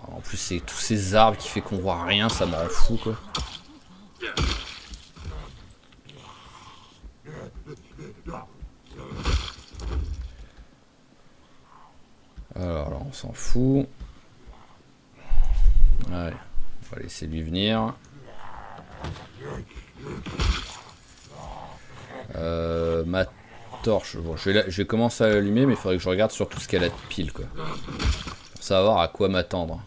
En plus c'est tous ces arbres qui fait qu'on voit rien, ça me rend fou quoi. s'en fout. Allez, on va laisser lui venir. Ma torche, bon, je vais commencer à l'allumer, mais il faudrait que je regarde surtout ce qu'elle a de pile, quoi. Pour savoir à quoi m'attendre.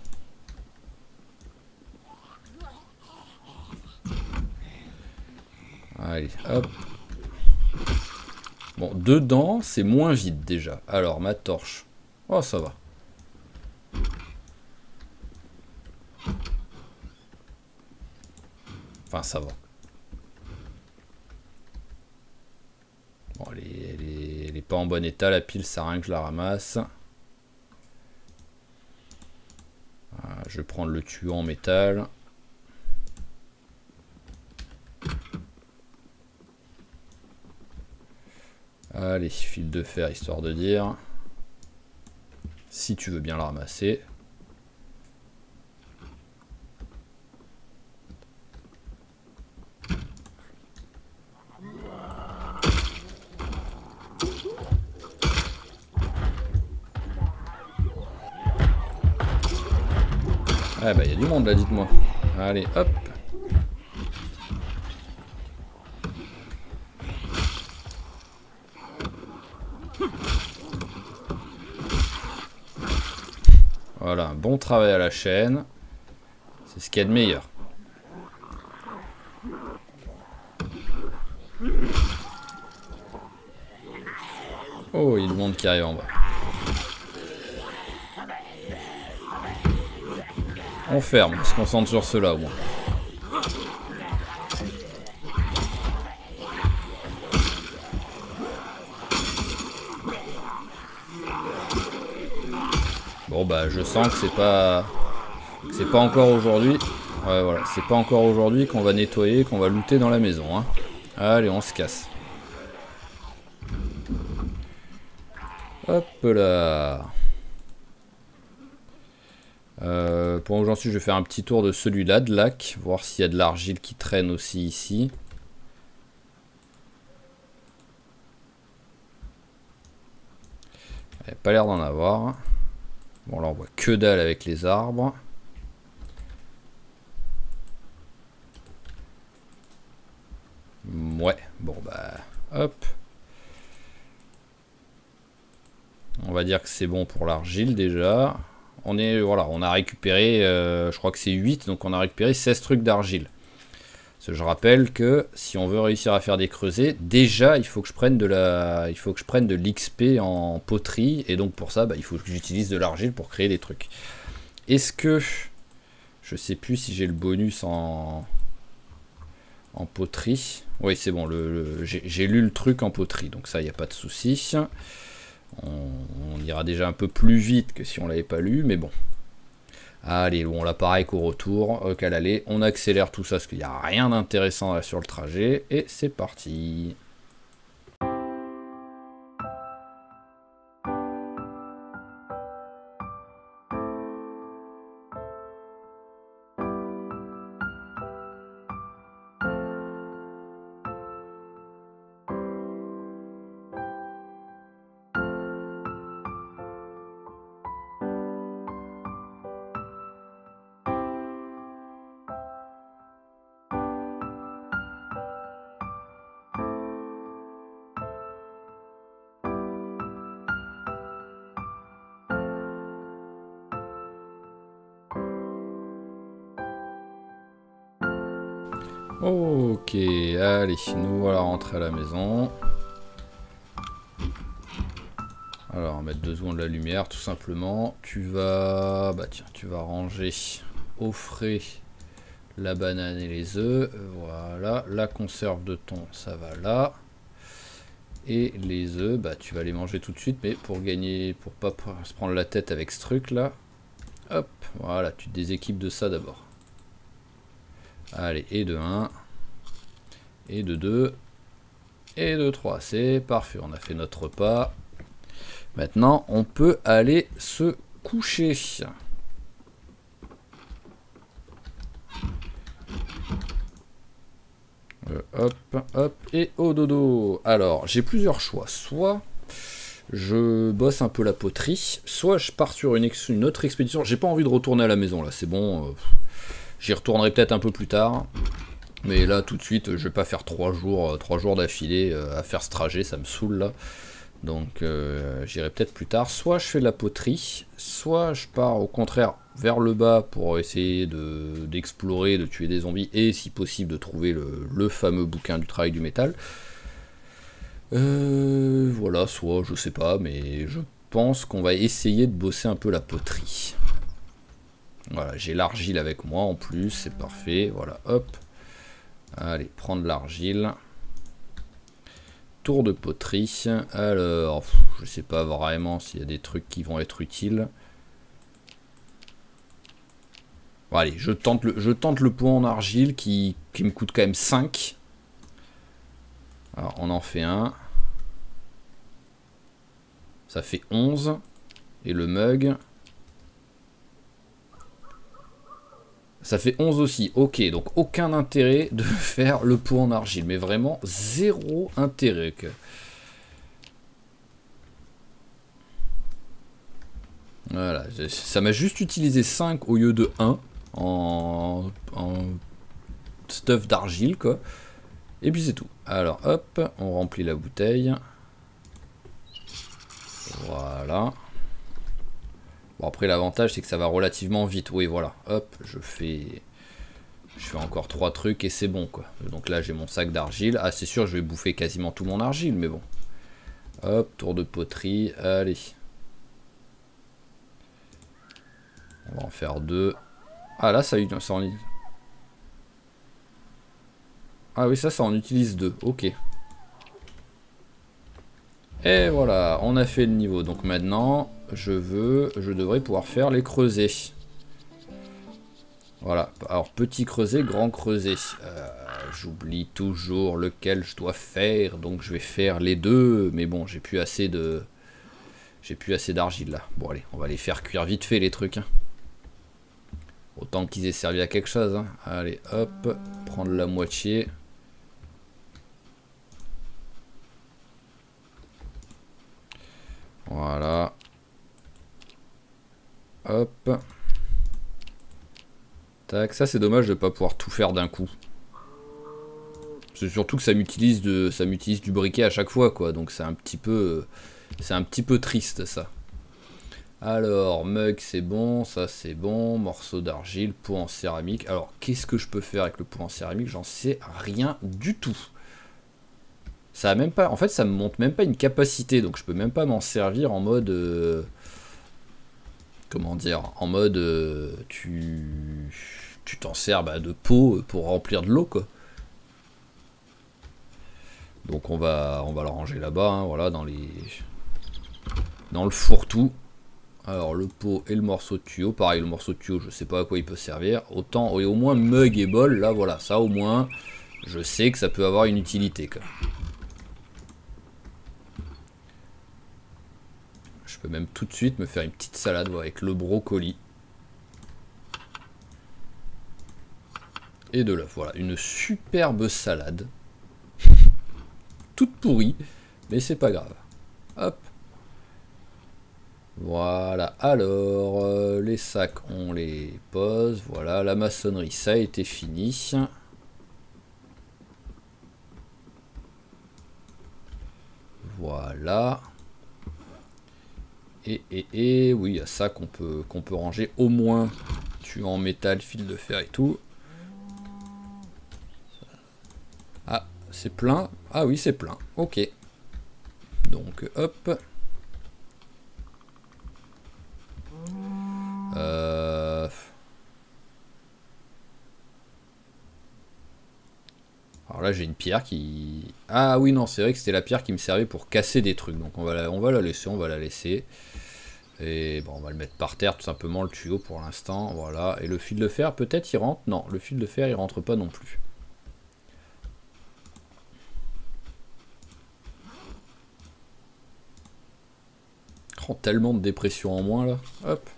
Allez, hop. Bon, dedans, c'est moins vide déjà. Alors, ma torche. Oh, ça va. Enfin, ça va. Bon, elle est pas en bon état, la pile, ça sert à rien que je la ramasse. Voilà, je vais prendre le tuyau en métal. Allez, fil de fer, histoire de dire. Si tu veux bien la ramasser. Ah bah il y a du monde là, dites-moi. Allez, hop. Voilà, un bon travail à la chaîne. C'est ce qu'il y a de meilleur. Oh, il y a du monde qui arrive en bas. On ferme, on se concentre sur cela au moins. Bon bah je sens que c'est pas encore aujourd'hui. Ouais voilà, c'est pas encore aujourd'hui qu'on va nettoyer, qu'on va looter dans la maison, hein. Allez, on se casse. Hop là. Pour où j'en suis, je vais faire un petit tour de celui-là, de lac, voir s'il y a de l'argile qui traîne aussi ici. Il n'y a pas l'air d'en avoir. Bon là on voit que dalle avec les arbres. Ouais, bon bah hop. On va dire que c'est bon pour l'argile déjà. Voilà, on a récupéré, je crois que c'est 8, donc on a récupéré 16 trucs d'argile. Parce que je rappelle que si on veut réussir à faire des creusets, déjà il faut que je prenne de l'XP en poterie, et donc pour ça bah, il faut que j'utilise de l'argile pour créer des trucs. Est-ce que je sais plus si j'ai le bonus en poterie? Oui c'est bon, j'ai lu le truc en poterie, donc ça il n'y a pas de souci. On ira déjà un peu plus vite que si on l'avait pas lu, mais bon. Allez, bon là pareil qu'au retour, qu'à l'aller, on accélère tout ça parce qu'il n'y a rien d'intéressant là sur le trajet, et c'est parti. Ok, allez, nous voilà rentrés à la maison. Alors, on va mettre 2 secondes de la lumière, tout simplement. Tu vas ranger au frais la banane et les œufs. Voilà, la conserve de thon, ça va là. Et les œufs, bah tu vas les manger tout de suite, mais pour pas se prendre la tête avec ce truc là. Hop, voilà, tu te déséquipes de ça d'abord. Allez, et de 1, et de 2, et de 3, c'est parfait, on a fait notre repas. Maintenant, on peut aller se coucher. Hop, hop, et au dodo. Alors, j'ai plusieurs choix. Soit je bosse un peu la poterie, soit je pars sur une autre expédition. J'ai pas envie de retourner à la maison là, c'est bon. J'y retournerai peut-être un peu plus tard. Mais là tout de suite, je vais pas faire 3 jours d'affilée à faire ce trajet, ça me saoule là. Donc j'irai peut-être plus tard. Soit je fais de la poterie, soit je pars au contraire vers le bas pour essayer d'explorer, de tuer des zombies et si possible de trouver le fameux bouquin du travail du métal. Voilà, soit je sais pas, mais je pense qu'on va essayer de bosser un peu la poterie. Voilà, j'ai l'argile avec moi en plus, c'est parfait. Voilà, hop. Allez, prendre l'argile. Tour de poterie. Alors, je sais pas vraiment s'il y a des trucs qui vont être utiles. Bon, allez, je tente le pot en argile qui me coûte quand même 5. Alors, on en fait un. Ça fait 11. Et le mug. Ça fait 11 aussi. Ok, donc aucun intérêt de faire le pot en argile. Mais vraiment, zéro intérêt. Voilà, ça m'a juste utilisé 5 au lieu de 1 en stuff d'argile, quoi. Et puis c'est tout. Alors, hop, on remplit la bouteille. Voilà. Bon, après, l'avantage, c'est que ça va relativement vite. Oui, voilà. Hop, je fais encore 3 trucs et c'est bon, quoi. Donc là, j'ai mon sac d'argile. Ah, c'est sûr, je vais bouffer quasiment tout mon argile, mais bon. Hop, tour de poterie. Allez. On va en faire 2. Ah, là, ça en... Ah oui, ça en utilise 2. Ok. Et voilà, on a fait le niveau. Donc maintenant, je devrais pouvoir faire les creusets. Voilà. Alors, petit creuset, grand creuset. J'oublie toujours lequel je dois faire. Donc, je vais faire les deux. Mais bon, j'ai plus assez d'argile là. Bon, allez, on va les faire cuire vite fait, les trucs. Hein. Autant qu'ils aient servi à quelque chose. Hein. Allez, hop. Prendre la moitié. Voilà. Hop. Tac, ça c'est dommage de ne pas pouvoir tout faire d'un coup. C'est surtout que ça m'utilise du briquet à chaque fois, quoi. Donc c'est un petit peu triste, ça. Alors, mug c'est bon, ça c'est bon, morceau d'argile, pot en céramique. Alors, qu'est-ce que je peux faire avec le pot en céramique? J'en sais rien du tout. Ça a même pas, en fait, ça me montre même pas une capacité, donc je peux même pas m'en servir en mode, comment dire, en mode, tu t'en sers de pot pour remplir de l'eau, quoi. Donc on va le ranger là-bas, hein, voilà, dans le fourre-tout. Alors le pot et le morceau de tuyau, pareil, le morceau de tuyau, je sais pas à quoi il peut servir. Autant, et au moins mug et bol, là, voilà, ça au moins, je sais que ça peut avoir une utilité, quoi. Je peux même tout de suite me faire une petite salade avec le brocoli. Et de l'œuf, voilà, une superbe salade. Toute pourrie, mais c'est pas grave. Hop. Voilà, alors, les sacs, on les pose. Voilà, la maçonnerie, ça a été fini. Voilà. Et oui, il y a ça qu'on peut ranger. Au moins, tu en métal, fil de fer et tout. Ah, c'est plein. Ah oui, c'est plein. Ok. Donc, hop. Alors là, j'ai une pierre qui... Ah oui, non, c'est vrai que c'était la pierre qui me servait pour casser des trucs. Donc on va la laisser. Et bon, on va le mettre par terre, tout simplement, le tuyau pour l'instant. Voilà. Et le fil de fer, peut-être il rentre? Non, le fil de fer, il rentre pas non plus. Oh, tellement de dépression en moins, là. Hop.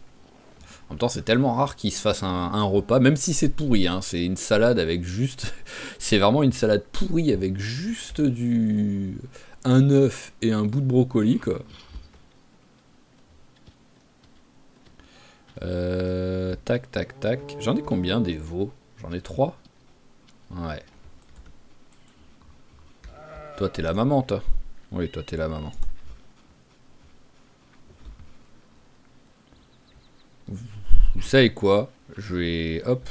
En même temps, c'est tellement rare qu'il se fasse un repas, même si c'est pourri, hein, c'est une salade avec juste... c'est vraiment une salade pourrie avec juste un œuf et un bout de brocoli, quoi. Tac, tac, tac. J'en ai combien des veaux? J'en ai 3. Ouais. Toi, t'es la maman, toi. Oui, toi, t'es la maman. Vous savez quoi? Je vais... Hop.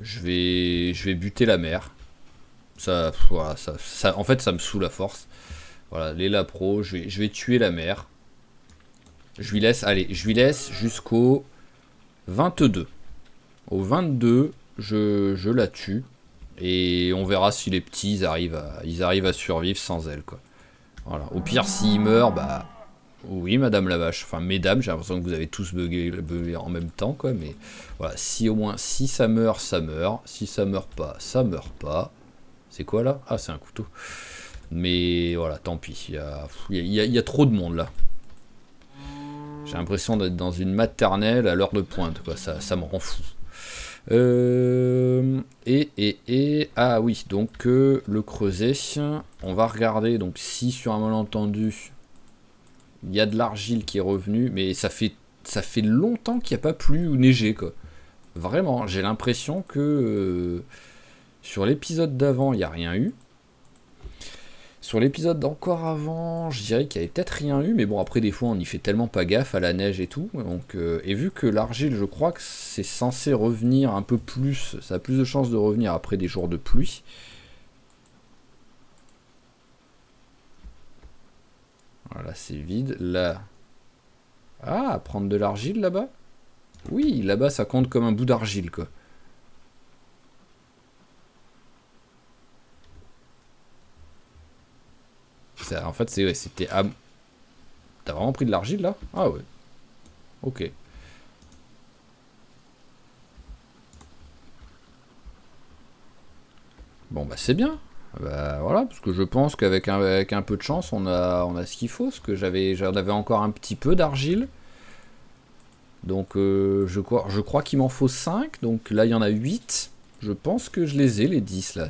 Je vais buter la mère. Ça, voilà, en fait, ça me saoule à force. Voilà, les lapros, je vais tuer la mère. Je lui laisse, allez, je lui laisse jusqu'au 22. Au 22, je la tue. Et on verra si les petits ils arrivent à survivre sans elle, quoi. Voilà. Au pire, s'ils meurent, bah... Oui, madame la vache. Enfin, mesdames, j'ai l'impression que vous avez tous bugué en même temps, quoi. Mais voilà, si au moins, si ça meurt, ça meurt. Si ça meurt pas, ça meurt pas. C'est quoi, là? Ah, c'est un couteau. Mais voilà, tant pis. Il y a trop de monde, là. J'ai l'impression d'être dans une maternelle à l'heure de pointe, quoi. Ça me rend fou. Ah oui, donc le creuset. On va regarder, donc si sur un malentendu, il y a de l'argile qui est revenue, mais ça fait longtemps qu'il n'y a pas plu ou neigé, quoi. Vraiment, j'ai l'impression que sur l'épisode d'avant, il n'y a rien eu. Sur l'épisode d'encore avant, je dirais qu'il y avait peut-être rien eu, mais bon, après, des fois, on y fait tellement pas gaffe à la neige et tout. Donc, et vu que l'argile, je crois que c'est censé revenir un peu plus, ça a plus de chances de revenir après des jours de pluie. Voilà, c'est vide. Là. Ah, prendre de l'argile là-bas? Oui, là-bas, ça compte comme un bout d'argile, quoi. Ça, en fait, c'était... T'as vraiment pris de l'argile, là? Ah ouais. Ok. Bon, bah c'est bien. Bah voilà, parce que je pense qu'avec un peu de chance, on a ce qu'il faut. Parce que j'en avais encore un petit peu d'argile. Donc je crois qu'il m'en faut 5. Donc là, il y en a 8. Je pense que je les ai, les 10 là.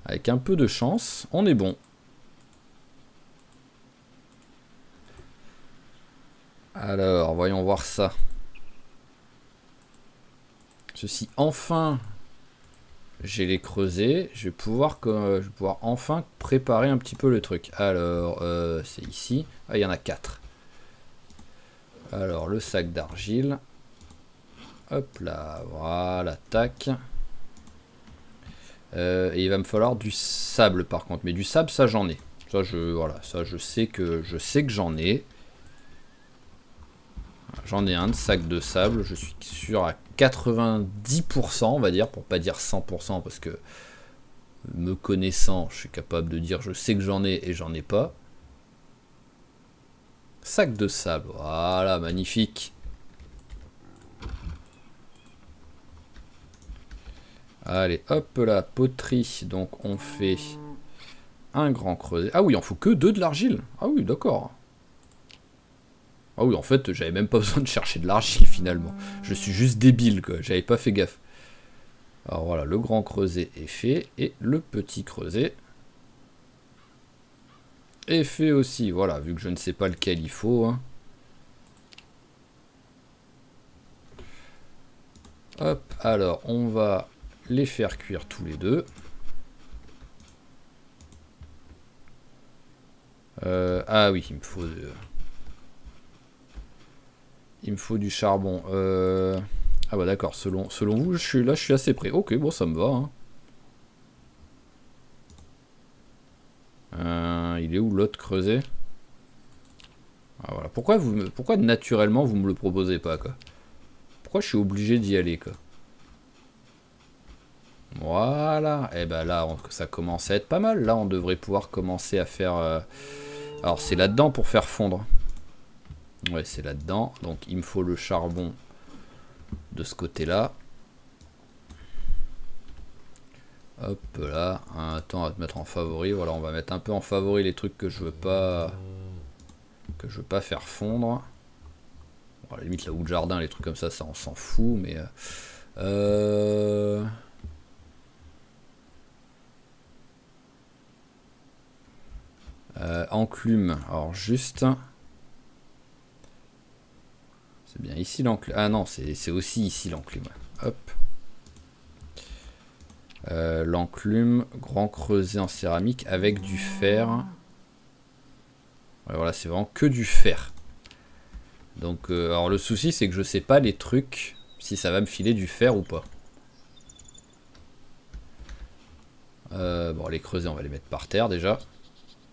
Avec un peu de chance, on est bon. Alors, voyons voir ça. Ceci, enfin, j'ai les creusés. Je vais pouvoir enfin préparer un petit peu le truc. Alors, c'est ici. Ah, il y en a 4. Alors, le sac d'argile. Hop là, voilà, tac. Et il va me falloir du sable par contre. Mais du sable, ça j'en ai. Voilà, ça je sais que j'en ai. J'en ai un de sac de sable. Je suis sûr à 90%, on va dire, pour pas dire 100%, parce que me connaissant, je suis capable de dire je sais que j'en ai et j'en ai pas. Sac de sable, voilà, magnifique. Allez, hop là, poterie. Donc on fait un grand creuset. Ah oui, il en faut que 2 de l'argile. Ah oui, d'accord. Ah oui, en fait, j'avais même pas besoin de chercher de l'argile finalement. Je suis juste débile, quoi. J'avais pas fait gaffe. Alors voilà, le grand creuset est fait. Et le petit creuset est fait aussi. Voilà, vu que je ne sais pas lequel il faut. Hein. Hop, alors on va les faire cuire tous les deux. Ah oui, il me faut du charbon. Ah bah d'accord, selon vous, je suis assez près. Ok, bon, ça me va. Hein. Il est où l'autre creuset? Ah voilà. Pourquoi naturellement vous me le proposez pas, quoi? Pourquoi je suis obligé d'y aller, quoi? Voilà. Et ben là, ça commence à être pas mal. Là, on devrait pouvoir commencer à faire... Alors, c'est là-dedans pour faire fondre. Ouais, c'est là-dedans. Donc, il me faut le charbon de ce côté-là. Hop là. Attends, on va te mettre en favori. Voilà, on va mettre un peu en favori les trucs que je veux pas... faire fondre. Bon, à la limite, la houe de jardin, les trucs comme ça, on s'en fout, mais... Enclume. Alors juste... C'est bien ici l'enclume. Ah non, c'est aussi ici l'enclume. Hop. L'enclume, grand creuset en céramique avec du fer. Ouais, voilà, c'est vraiment que du fer. Donc, alors le souci, c'est que je sais pas les trucs, si ça va me filer du fer ou pas. Bon, les creusets, on va les mettre par terre déjà.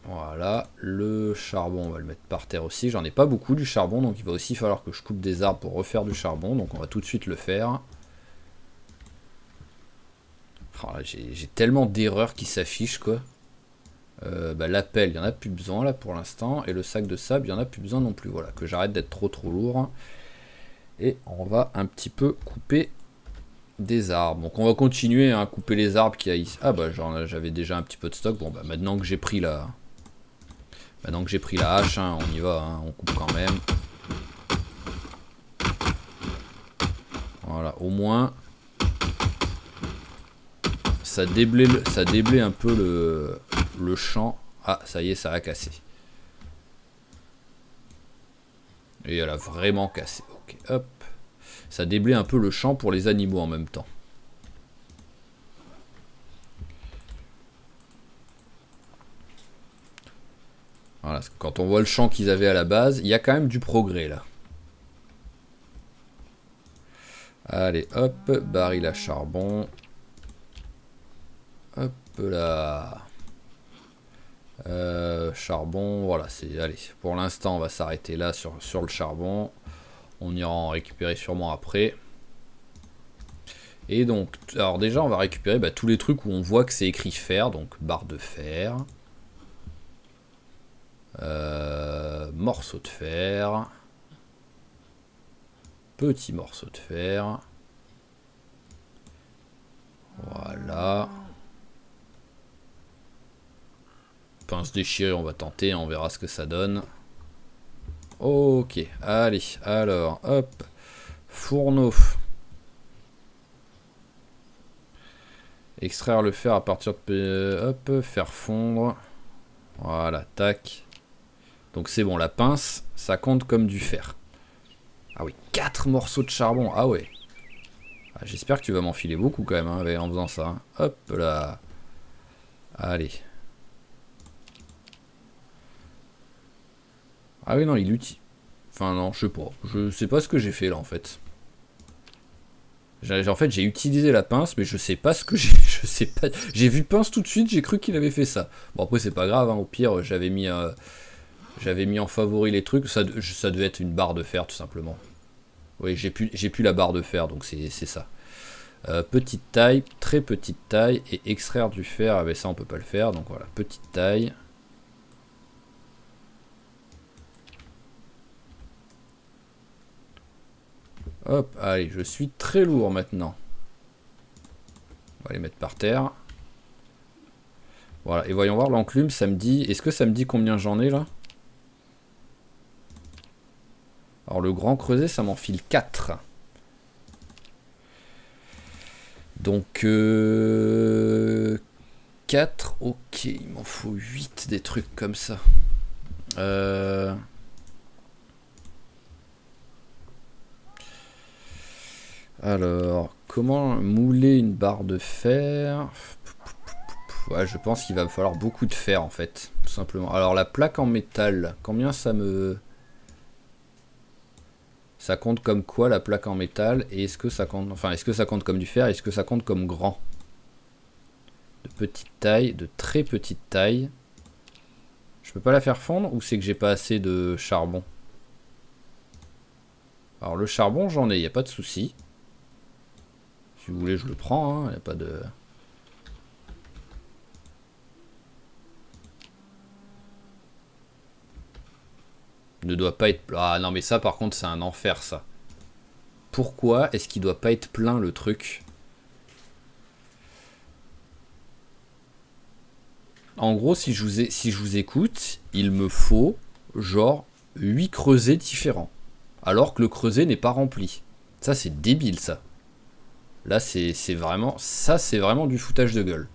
Voilà, le charbon, on va le mettre par terre aussi. J'en ai pas beaucoup du charbon, donc il va aussi falloir que je coupe des arbres pour refaire du charbon. Donc on va tout de suite le faire. Oh, j'ai tellement d'erreurs qui s'affichent, quoi. La pelle, il n'y en a plus besoin là pour l'instant. Et le sac de sable, il n'y en a plus besoin non plus. Voilà, que j'arrête d'être trop lourd. Et on va un petit peu couper des arbres. Donc on va continuer à couper les arbres qu'il y a ici. Ah bah j'avais déjà un petit peu de stock. Bon bah maintenant que j'ai pris la... Maintenant que j'ai pris la hache, hein, on y va, hein, on coupe quand même. Voilà, au moins... Ça déblaye un peu le champ. Ah, ça y est, ça a cassé. Et elle a vraiment cassé. Ok, hop. Ça déblaye un peu le champ pour les animaux en même temps. Voilà, quand on voit le champ qu'ils avaient à la base, il y a quand même du progrès là. Allez, hop, baril à charbon. Hop là. Charbon, voilà, c'est... Allez, pour l'instant, on va s'arrêter là sur le charbon. On ira en récupérer sûrement après. Et donc, alors déjà, on va récupérer tous les trucs où on voit que c'est écrit fer. Donc, barre de fer. Morceau de fer. Petit morceau de fer. Voilà. Pince déchirée, on va tenter, on verra ce que ça donne. Ok, allez, alors, hop. Fourneau. Extraire le fer à partir de... Hop, faire fondre. Voilà, tac. Donc c'est bon, la pince, ça compte comme du fer. Ah oui, 4 morceaux de charbon, ah ouais. Ah, j'espère que tu vas m'enfiler beaucoup quand même, hein, en faisant ça. Hein. Hop là. Allez. Ah oui, non, il utilise... Enfin non, je sais pas. Je sais pas ce que j'ai fait là en fait. En fait, j'ai utilisé la pince, mais je sais pas ce que j'ai... Je sais pas... J'ai vu pince tout de suite, j'ai cru qu'il avait fait ça. Bon après, c'est pas grave, hein. Au pire, j'avais mis en favori les trucs. Ça devait être une barre de fer tout simplement. Oui, j'ai plus la barre de fer, donc c'est ça. Petite taille, très petite taille, et extraire du fer, mais ça on peut pas le faire, donc voilà, petite taille. Hop, allez, je suis très lourd maintenant. On va les mettre par terre. Voilà, et voyons voir l'enclume, ça me dit... Est-ce que ça me dit combien j'en ai là? Alors le grand creuset, ça m'en file 4. Donc 4, ok, il m'en faut 8 des trucs comme ça. Alors, comment mouler une barre de fer? Ouais, je pense qu'il va me falloir beaucoup de fer en fait, tout simplement. Alors la plaque en métal, combien ça me... Ça compte comme quoi la plaque en métal? Et est-ce que ça compte... Enfin, est-ce que ça compte comme du fer? Est-ce que ça compte comme grand? De petite taille, de très petite taille. Je peux pas la faire fondre ou c'est que j'ai pas assez de charbon? Alors le charbon, j'en ai, y a pas de souci. Si vous voulez, je le prends, hein, y a pas de... Ne doit pas être... Ah non mais ça par contre c'est un enfer ça. Pourquoi est-ce qu'il doit pas être plein le truc? En gros si je vous écoute, il me faut genre 8 creusets différents. Alors que le creuset n'est pas rempli. Ça c'est débile ça. Là c'est vraiment... Ça c'est vraiment du foutage de gueule.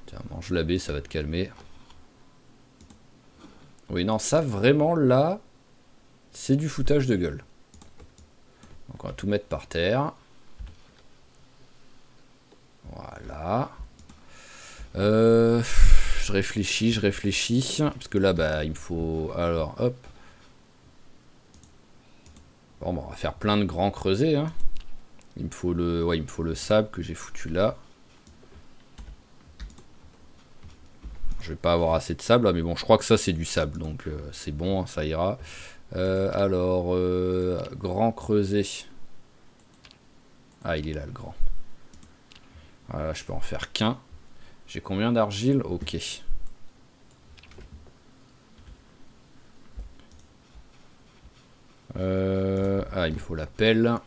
Tiens, mange la baie, ça va te calmer. Oui, non, ça vraiment là, c'est du foutage de gueule. Donc on va tout mettre par terre. Voilà. Je réfléchis. Parce que là, bah, il me faut... Alors, hop. Bon, bah, on va faire plein de grands creusets. Hein. Il me faut le sable que j'ai foutu là. Je vais pas avoir assez de sable là, mais bon, je crois que ça c'est du sable, donc c'est bon, hein, ça ira. Alors, grand creuset. Ah, il est là le grand. Voilà, je peux en faire qu'un. J'ai combien d'argile? Ok. Ah, il me faut la pelle.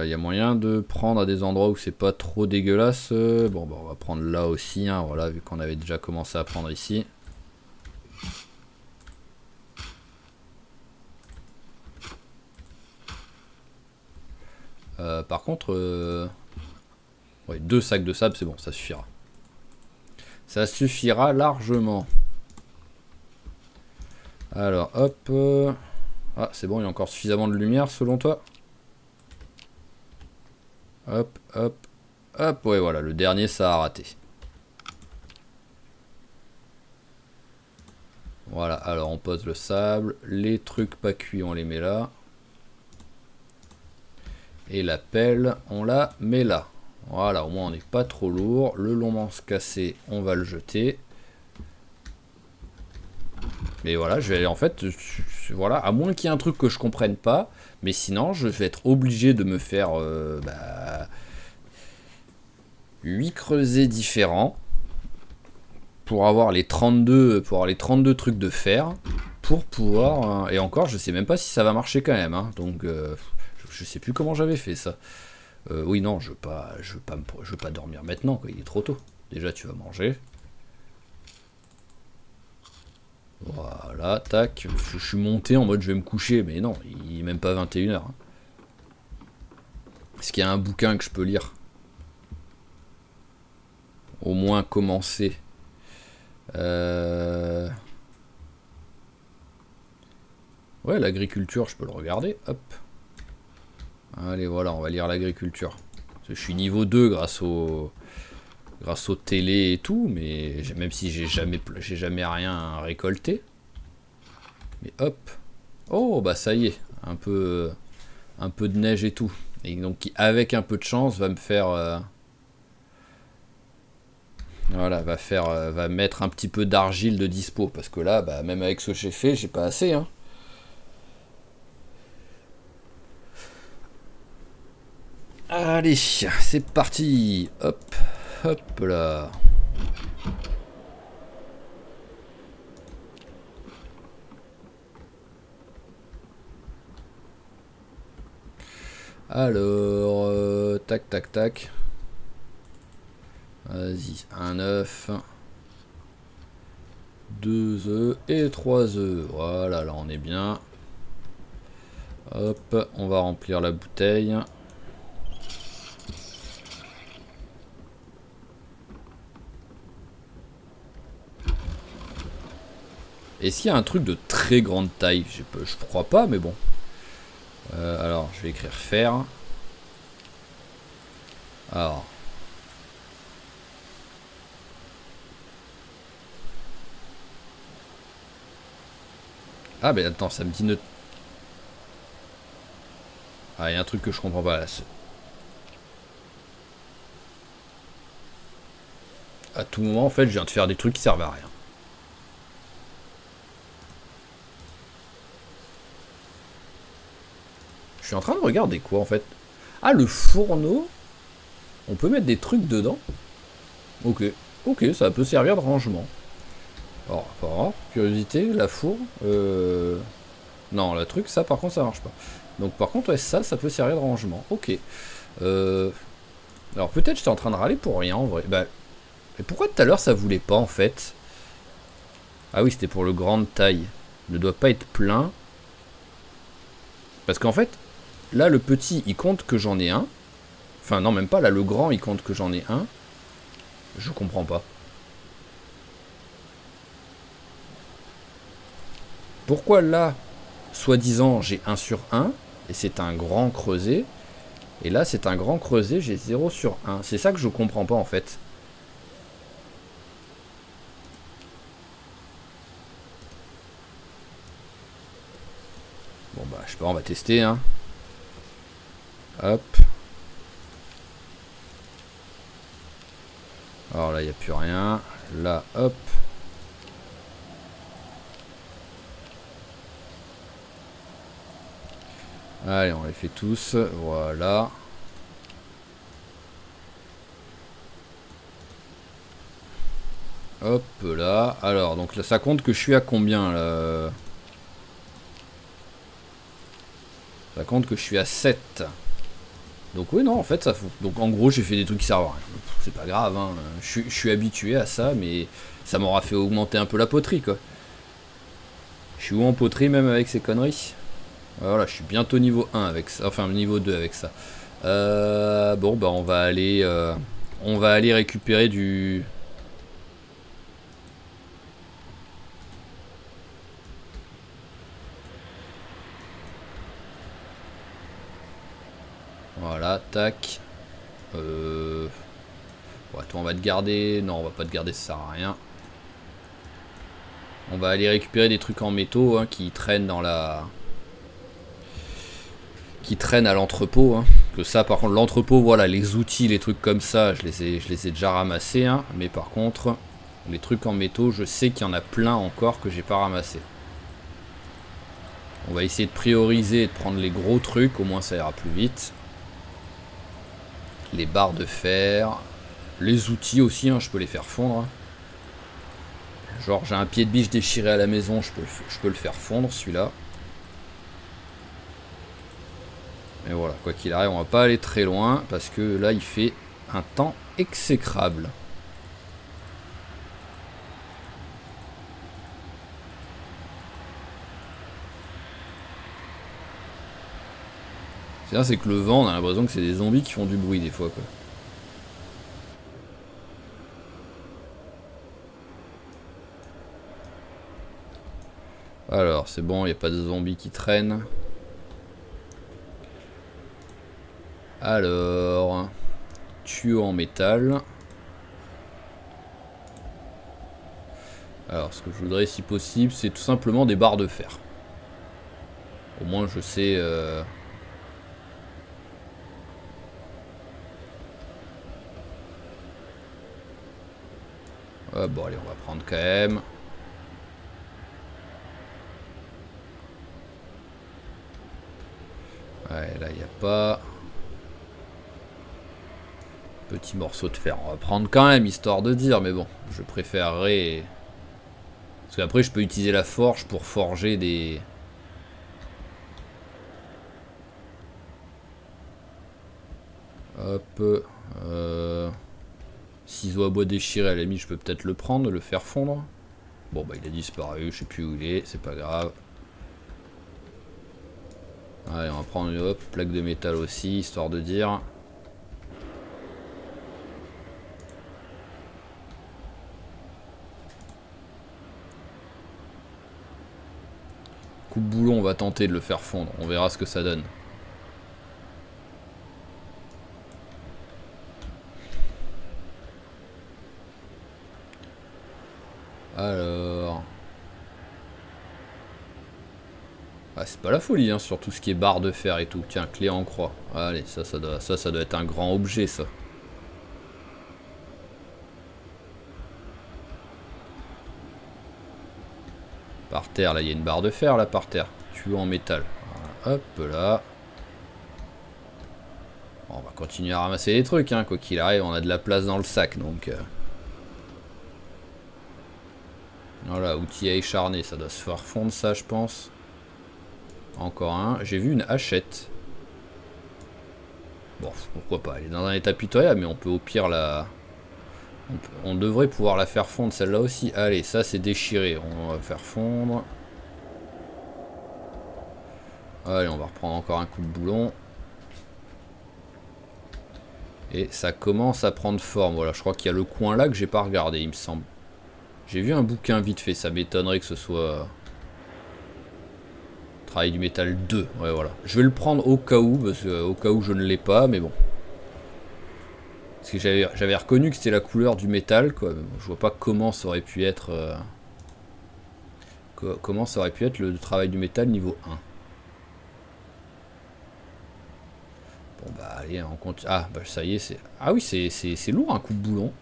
Il y a moyen de prendre à des endroits où c'est pas trop dégueulasse. Bon, bah, on va prendre là aussi, hein, voilà, vu qu'on avait déjà commencé à prendre ici. Par contre, ouais, 2 sacs de sable, c'est bon, ça suffira. Ça suffira largement. Alors, hop. Ah, c'est bon, il y a encore suffisamment de lumière selon toi? Hop, hop, hop. Ouais, voilà, le dernier, ça a raté. Voilà, alors on pose le sable. Les trucs pas cuits, on les met là. Et la pelle, on la met là. Voilà, au moins on n'est pas trop lourd. Le long manche cassé, on va le jeter. Mais voilà, je vais aller en fait, voilà, à moins qu'il y ait un truc que je comprenne pas, mais sinon je vais être obligé de me faire 8 creusets différents pour avoir les 32, trucs de fer pour pouvoir, et encore je sais même pas si ça va marcher quand même, hein, donc je sais plus comment j'avais fait ça. Oui non, je veux pas dormir maintenant, quoi, il est trop tôt. Déjà tu vas manger. Voilà, tac. Je suis monté en mode je vais me coucher, mais non, il est même pas 21h. Hein. Est-ce qu'il y a un bouquin que je peux lire? Au moins commencer. Ouais, l'agriculture, je peux le regarder. Hop. Allez, voilà, on va lire l'agriculture. Je suis niveau 2 grâce aux télé et tout, mais même si j'ai jamais rien récolté. Mais hop. Oh, bah ça y est, un peu de neige et tout. Et donc qui, avec un peu de chance, va me faire... voilà, va mettre un petit peu d'argile de dispo. Parce que là, bah, même avec ce que j'ai fait, j'ai pas assez. Hein. Allez, c'est parti. Hop, hop là. Alors, tac, tac, tac. Vas-y, un œuf. 2 œufs et 3 œufs. Voilà, là on est bien. Hop, on va remplir la bouteille. Est-ce qu'il y a un truc de très grande taille? Je crois pas, mais bon. Alors, je vais écrire fer. Alors. Ah, mais attends, ça me dit ne... Ah, il y a un truc que je comprends pas là. À tout moment, en fait, je viens de faire des trucs qui servent à rien. Je suis en train de regarder quoi, en fait. Ah, le fourneau. On peut mettre des trucs dedans. Ok. Ok, ça peut servir de rangement. Alors, par curiosité, la four. Non, le truc, ça par contre, ça marche pas. Donc, par contre, ouais, ça peut servir de rangement. Ok. Alors, peut-être j'étais en train de râler pour rien en vrai. Bah, mais pourquoi tout à l'heure ça voulait pas en fait? Ah oui, c'était pour le grande taille. Il ne doit pas être plein. Parce qu'en fait, là, le petit, il compte que j'en ai un. Enfin, non, même pas. Là, le grand, il compte que j'en ai un. Je comprends pas. Pourquoi là, soi-disant, j'ai 1 sur 1, et c'est un grand creuset, et là, c'est un grand creuset, j'ai 0 sur 1. C'est ça que je comprends pas, en fait. Bon, bah, je sais pas, on va tester, hein. Hop. Alors là, il n'y a plus rien. Là, hop. Allez, on les fait tous. Voilà. Hop là. Alors, donc là, ça compte que je suis à combien là? Ça compte que je suis à 7. Donc oui, non, en fait, ça fout. Donc en gros, j'ai fait des trucs qui servent à rien. C'est pas grave, hein. Je suis habitué à ça, mais ça m'aura fait augmenter un peu la poterie, quoi. Je suis où en poterie, même avec ces conneries? Voilà, je suis bientôt niveau 1 avec ça. Enfin, niveau 2 avec ça. Bon, bah, on va aller récupérer du... Voilà, tac. Ouais, toi, on va te garder. Non, on va pas te garder, ça sert à rien. On va aller récupérer des trucs en métaux, hein, qui traînent dans la... Qui traînent à l'entrepôt, hein. Que ça, par contre, l'entrepôt, voilà, les outils, les trucs comme ça, je les ai déjà ramassés, hein. Mais par contre, les trucs en métaux, je sais qu'il y en a plein encore que j'ai pas ramassé. On va essayer de prioriser et de prendre les gros trucs, au moins ça ira plus vite. Les barres de fer, les outils aussi, hein, je peux les faire fondre. Genre j'ai un pied de biche déchiré à la maison, je peux le faire fondre celui-là. Mais voilà, quoi qu'il arrive, on va pas aller très loin parce que là il fait un temps exécrable. C'est que le vent, on a l'impression que c'est des zombies qui font du bruit des fois, quoi. Alors, c'est bon, il n'y a pas de zombies qui traînent. Alors, tuyau en métal. Alors, ce que je voudrais, si possible, c'est tout simplement des barres de fer. Au moins, je sais... Ah, bon, allez, on va prendre quand même. Ouais, là, il n'y a pas... Petit morceau de fer. On va prendre quand même, histoire de dire, mais bon, je préférerais... Parce qu'après, je peux utiliser la forge pour forger des... Hop. Ciseau à bois déchiré, à la limite, je peux peut-être le prendre, le faire fondre. Bon, bah, il a disparu, je sais plus où il est, c'est pas grave. Allez, on va prendre une hop, plaque de métal aussi, histoire de dire. Coupe boulon, on va tenter de le faire fondre, on verra ce que ça donne. Alors... Ah, c'est pas la folie, hein, sur tout ce qui est barre de fer et tout. Tiens, clé en croix. Allez, ça doit être un grand objet, ça. Par terre, là, il y a une barre de fer, là, par terre. Tuyau en métal. Voilà, hop, là. Bon, on va continuer à ramasser les trucs, hein. Quoi qu'il arrive, on a de la place dans le sac, donc... Voilà, outil à écharner, ça doit se faire fondre, ça, je pense. Encore un. J'ai vu une hachette. Bon, pourquoi pas. Elle est dans un état pitoyable, mais on peut au pire la... On devrait pouvoir la faire fondre, celle-là aussi. Allez, ça, c'est déchiré. On va faire fondre. Allez, on va reprendre encore un coup de boulon. Et ça commence à prendre forme. Voilà, je crois qu'il y a le coin là que j'ai pas regardé, il me semble. J'ai vu un bouquin vite fait, ça m'étonnerait que ce soit... Travail du métal 2, ouais voilà. Je vais le prendre au cas où, parce que au cas où je ne l'ai pas, mais bon. Parce que j'avais reconnu que c'était la couleur du métal, quoi. Je vois pas comment ça aurait pu être... comment ça aurait pu être le travail du métal niveau 1. Bon bah allez, on continue. Ah bah ça y est, c'est... Ah oui, c'est lourd un coup de boulon.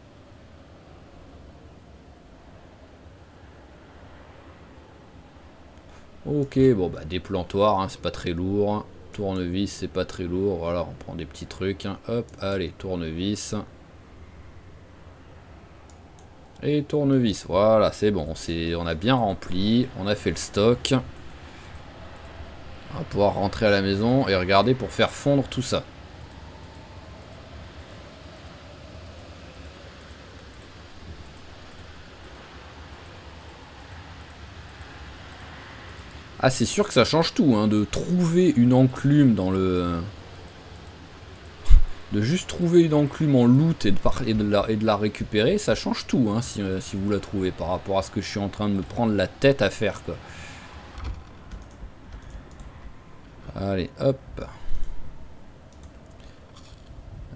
Ok, bon bah déplantoir, hein, c'est pas très lourd. Tournevis, c'est pas très lourd. Voilà, on prend des petits trucs. Hein. Hop, allez, tournevis. Et tournevis, voilà, c'est bon. On a bien rempli. On a fait le stock. On va pouvoir rentrer à la maison et regarder pour faire fondre tout ça. Ah, c'est sûr que ça change tout, hein, de trouver une enclume dans le... De juste trouver une enclume en loot et de la récupérer, ça change tout, hein, si vous la trouvez, par rapport à ce que je suis en train de me prendre la tête à faire, quoi. Allez, hop.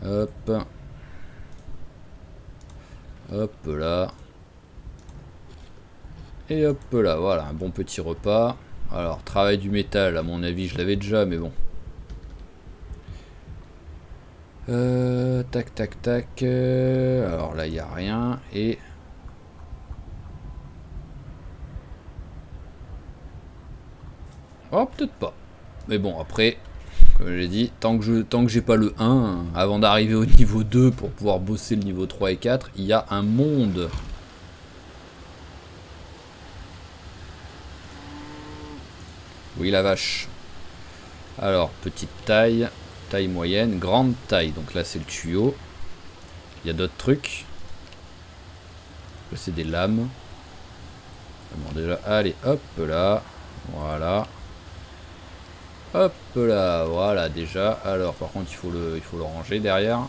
Hop. Hop là. Et hop là, voilà, un bon petit repas. Alors, travail du métal, à mon avis, je l'avais déjà, mais bon. Tac, tac, tac. Alors là, il n'y a rien. Et... Oh, peut-être pas. Mais bon, après, comme j'ai dit, tant que j'ai pas le 1, avant d'arriver au niveau 2 pour pouvoir bosser le niveau 3 et 4, il y a un monde. Oui, la vache. Alors, petite taille, taille moyenne, grande taille. Donc là, c'est le tuyau. Il y a d'autres trucs. Là, c'est des lames. Bon, déjà, allez, hop là. Voilà. Hop là, voilà, déjà. Alors, par contre, il faut le ranger derrière.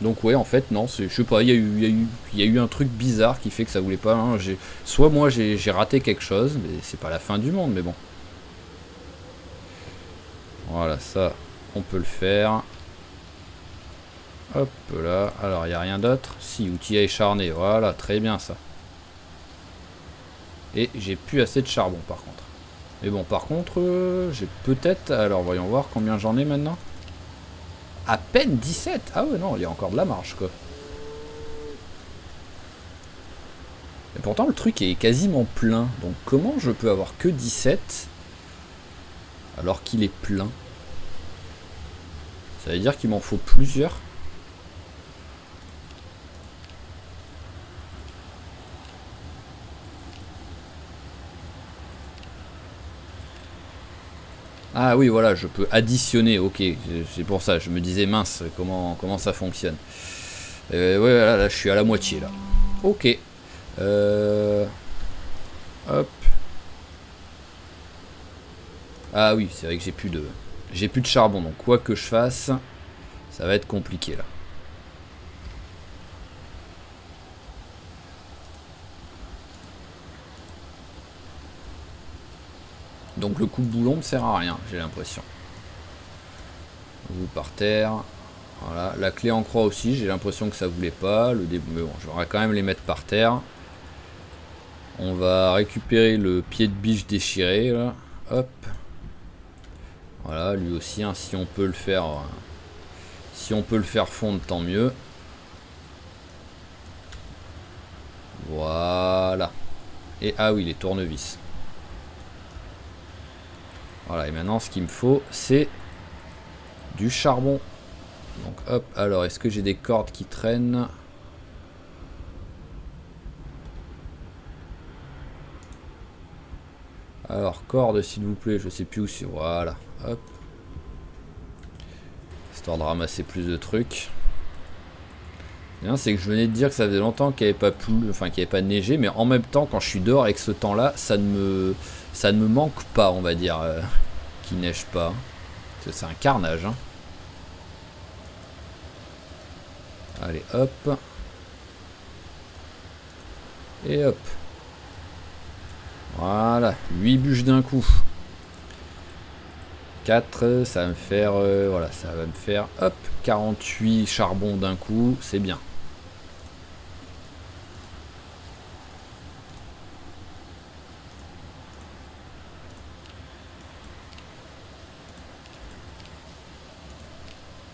Donc, ouais, en fait, non, je sais pas, il y a eu un truc bizarre qui fait que ça voulait pas. Hein. Soit moi, j'ai raté quelque chose, mais c'est pas la fin du monde, mais bon. Voilà, ça, on peut le faire. Hop là. Alors, il n'y a rien d'autre. Si, outil à écharner. Voilà, très bien ça. Et j'ai plus assez de charbon, par contre. Mais bon, par contre, j'ai peut-être... Alors, voyons voir combien j'en ai maintenant. À peine 17. Ah ouais, non, il y a encore de la marge, quoi. Et pourtant, le truc est quasiment plein. Donc, comment je peux avoir que 17 alors qu'il est plein? Ça veut dire qu'il m'en faut plusieurs. Ah oui, voilà, je peux additionner, ok, c'est pour ça, je me disais, mince, comment ça fonctionne. Ouais, là, je suis à la moitié, là. Ok. Hop. Ah oui, c'est vrai que j'ai plus de charbon, donc quoi que je fasse, ça va être compliqué, là. Donc le coup de boulon ne sert à rien, j'ai l'impression. Vous par terre. Voilà, la clé en croix aussi, j'ai l'impression que ça voulait pas. Mais bon, je vais quand même les mettre par terre. On va récupérer le pied de biche déchiré, là. Hop. Voilà, lui aussi, hein, si on peut le faire... si on peut le faire fondre, tant mieux. Voilà. Et ah oui, les tournevis. Voilà, et maintenant ce qu'il me faut, c'est du charbon. Donc hop, alors est-ce que j'ai des cordes qui traînent? Alors, cordes s'il vous plaît, je sais plus où c'est. Voilà, hop. Histoire de ramasser plus de trucs. C'est que je venais de dire que ça faisait longtemps qu'il n'y avait pas plu, enfin qu'il n'y avait pas neigé, mais en même temps, quand je suis dehors avec ce temps-là, ça ne me manque pas, on va dire, qu'il neige pas. C'est un carnage, hein. Allez, hop. Et hop. Voilà, 8 bûches d'un coup. 4, ça va me faire... voilà, ça va me faire... Hop, 48 charbons d'un coup, c'est bien.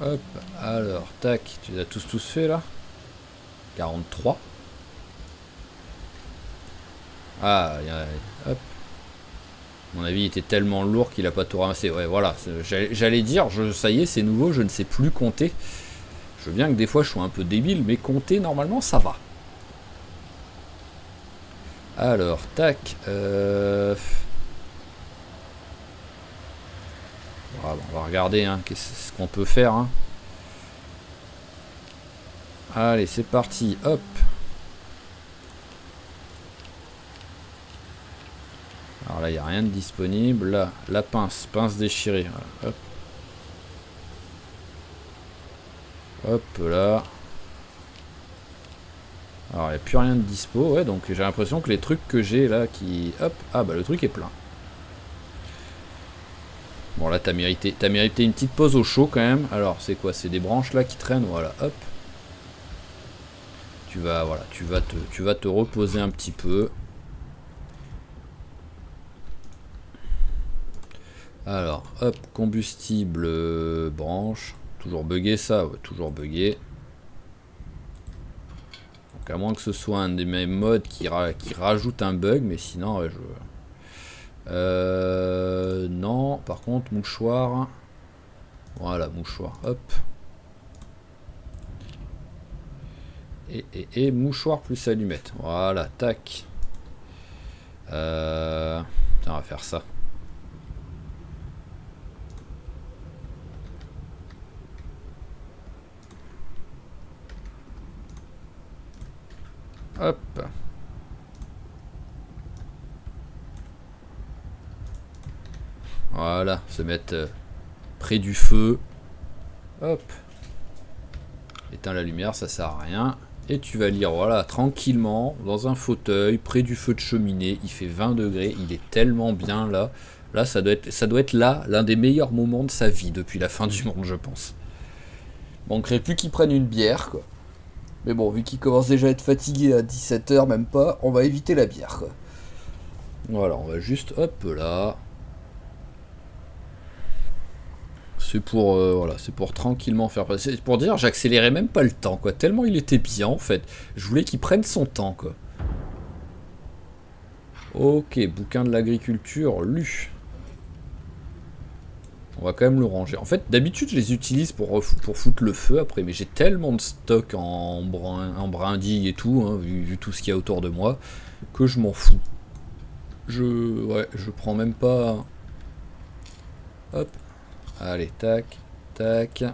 Hop, alors, tac, tu les as tous fait là. 43. Ah, hop. À mon avis, il était tellement lourd qu'il a pas tout ramassé. Ouais, voilà, j'allais dire, ça y est, c'est nouveau, je ne sais plus compter. Je veux bien que des fois je sois un peu débile, mais compter, normalement, ça va. Alors, tac. Voilà, on va regarder hein, qu'est-ce qu'on peut faire. Hein. Allez, c'est parti. Hop. Alors là, il n'y a rien de disponible. Là, la pince déchirée. Voilà. Hop. Hop là. Alors, il n'y a plus rien de dispo. Ouais, donc j'ai l'impression que les trucs que j'ai là qui... Hop. Ah bah le truc est plein. Bon là, t'as mérité une petite pause au chaud quand même. Alors, c'est quoi? C'est des branches là qui traînent. Voilà, hop. Tu vas te reposer un petit peu. Alors, hop, combustible, branche. Toujours bugué ça, ouais, toujours bugué. Donc à moins que ce soit un des mêmes modes qui rajoute un bug, mais sinon, ouais, non, par contre, mouchoir. Voilà, mouchoir, hop. Et mouchoir plus allumette. Voilà, tac. Tiens, on va faire ça. Hop. Voilà, se mettre près du feu. Hop. Éteins la lumière, ça sert à rien. Et tu vas lire, voilà, tranquillement, dans un fauteuil, près du feu de cheminée. Il fait 20 degrés, il est tellement bien là. Là, ça doit être là, l'un des meilleurs moments de sa vie depuis la fin du monde, je pense. Manquerait plus qu'il prenne une bière, quoi. Mais bon, vu qu'il commence déjà à être fatigué à 17 h, même pas, on va éviter la bière, quoi. Voilà, on va juste, hop là. C'est pour, voilà, c'est pour tranquillement faire passer. Pour dire, j'accélérais même pas le temps, quoi. Tellement il était bien, en fait. Je voulais qu'il prenne son temps, quoi. Ok, bouquin de l'agriculture, lu. On va quand même le ranger. En fait, d'habitude, je les utilise pour foutre le feu après, mais j'ai tellement de stock en brindilles et tout, hein, vu tout ce qu'il y a autour de moi, que je m'en fous. Ouais, je prends même pas... Hop. Allez, tac, tac.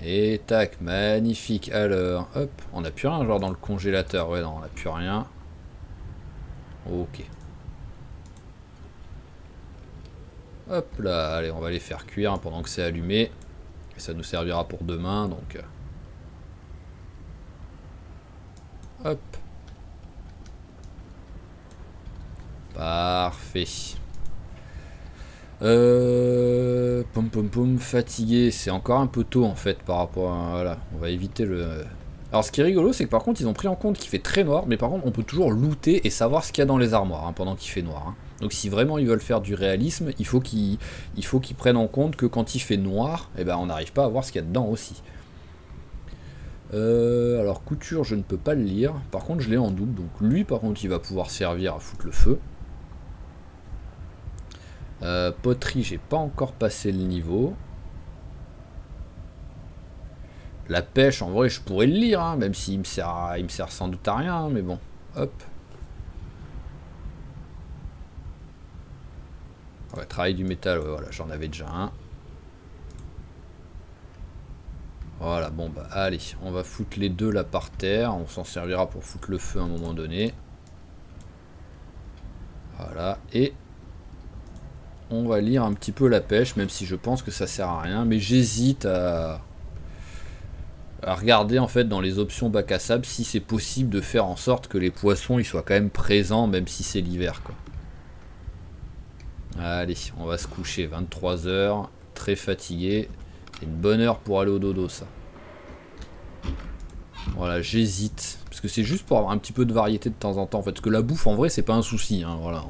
Et tac, magnifique. Alors, hop, on n'a plus rien, genre dans le congélateur. Ouais, non, on n'a plus rien. Ok. Hop là, allez, on va les faire cuire hein, pendant que c'est allumé. Et ça nous servira pour demain, donc... Hop. Parfait. Pom pom pom, fatigué. C'est encore un peu tôt en fait par rapport à... Voilà, on va éviter le... Alors ce qui est rigolo, c'est que par contre, ils ont pris en compte qu'il fait très noir, mais par contre, on peut toujours looter et savoir ce qu'il y a dans les armoires hein, pendant qu'il fait noir. Hein. Donc si vraiment ils veulent faire du réalisme, il faut qu'ils prennent en compte que quand il fait noir, eh ben, on n'arrive pas à voir ce qu'il y a dedans aussi. Alors couture, je ne peux pas le lire. Par contre, je l'ai en double, donc lui, par contre, il va pouvoir servir à foutre le feu. Poterie, j'ai pas encore passé le niveau. La pêche, en vrai, je pourrais le lire, hein, même s'il me sert sans doute à rien, mais bon, hop. Ouais, travail du métal, ouais, voilà, j'en avais déjà un. Voilà, bon bah allez, on va foutre les deux là par terre, on s'en servira pour foutre le feu à un moment donné. Voilà, et on va lire un petit peu la pêche, même si je pense que ça sert à rien, mais j'hésite à à regarder en fait dans les options bac à sable si c'est possible de faire en sorte que les poissons ils soient quand même présents même si c'est l'hiver quoi. Allez, on va se coucher, 23 h, très fatigué. C'est une bonne heure pour aller au dodo ça. Voilà, j'hésite. Parce que c'est juste pour avoir un petit peu de variété de temps en temps. En fait, parce que la bouffe en vrai c'est pas un souci. Hein, voilà,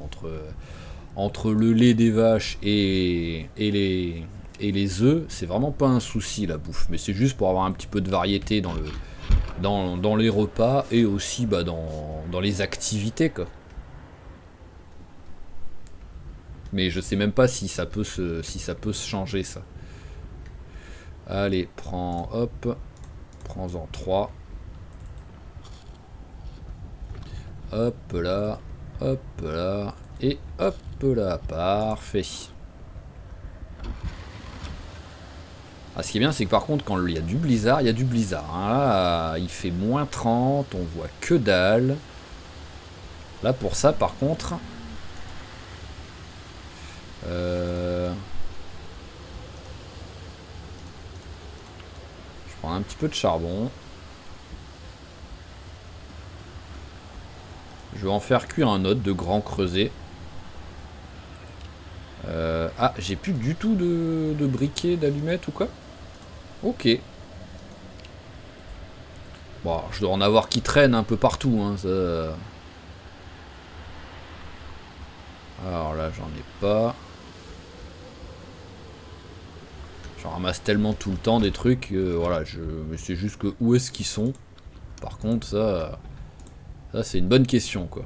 entre le lait des vaches et les œufs, c'est vraiment pas un souci la bouffe. Mais c'est juste pour avoir un petit peu de variété dans les repas et aussi bah, dans les activités quoi. Mais je sais même pas si ça peut se changer ça. Allez, prends, hop. Prends-en 3. Hop là. Hop là. Et hop là. Parfait. Ah, ce qui est bien, c'est que par contre, quand il y a du blizzard, il y a du blizzard. Hein. Là, il fait moins 30. On voit que dalle. Là, pour ça, par contre... Je prends un petit peu de charbon. Je vais en faire cuire un autre de grand creuset. Ah, j'ai plus du tout de briquet, d'allumettes ou quoi? Ok. Bon, je dois en avoir qui traînent un peu partout. Hein, ça... Alors là, j'en ai pas. J'en ramasse tellement tout le temps des trucs. Voilà, mais c'est juste que où est-ce qu'ils sont? Par contre, ça c'est une bonne question, quoi.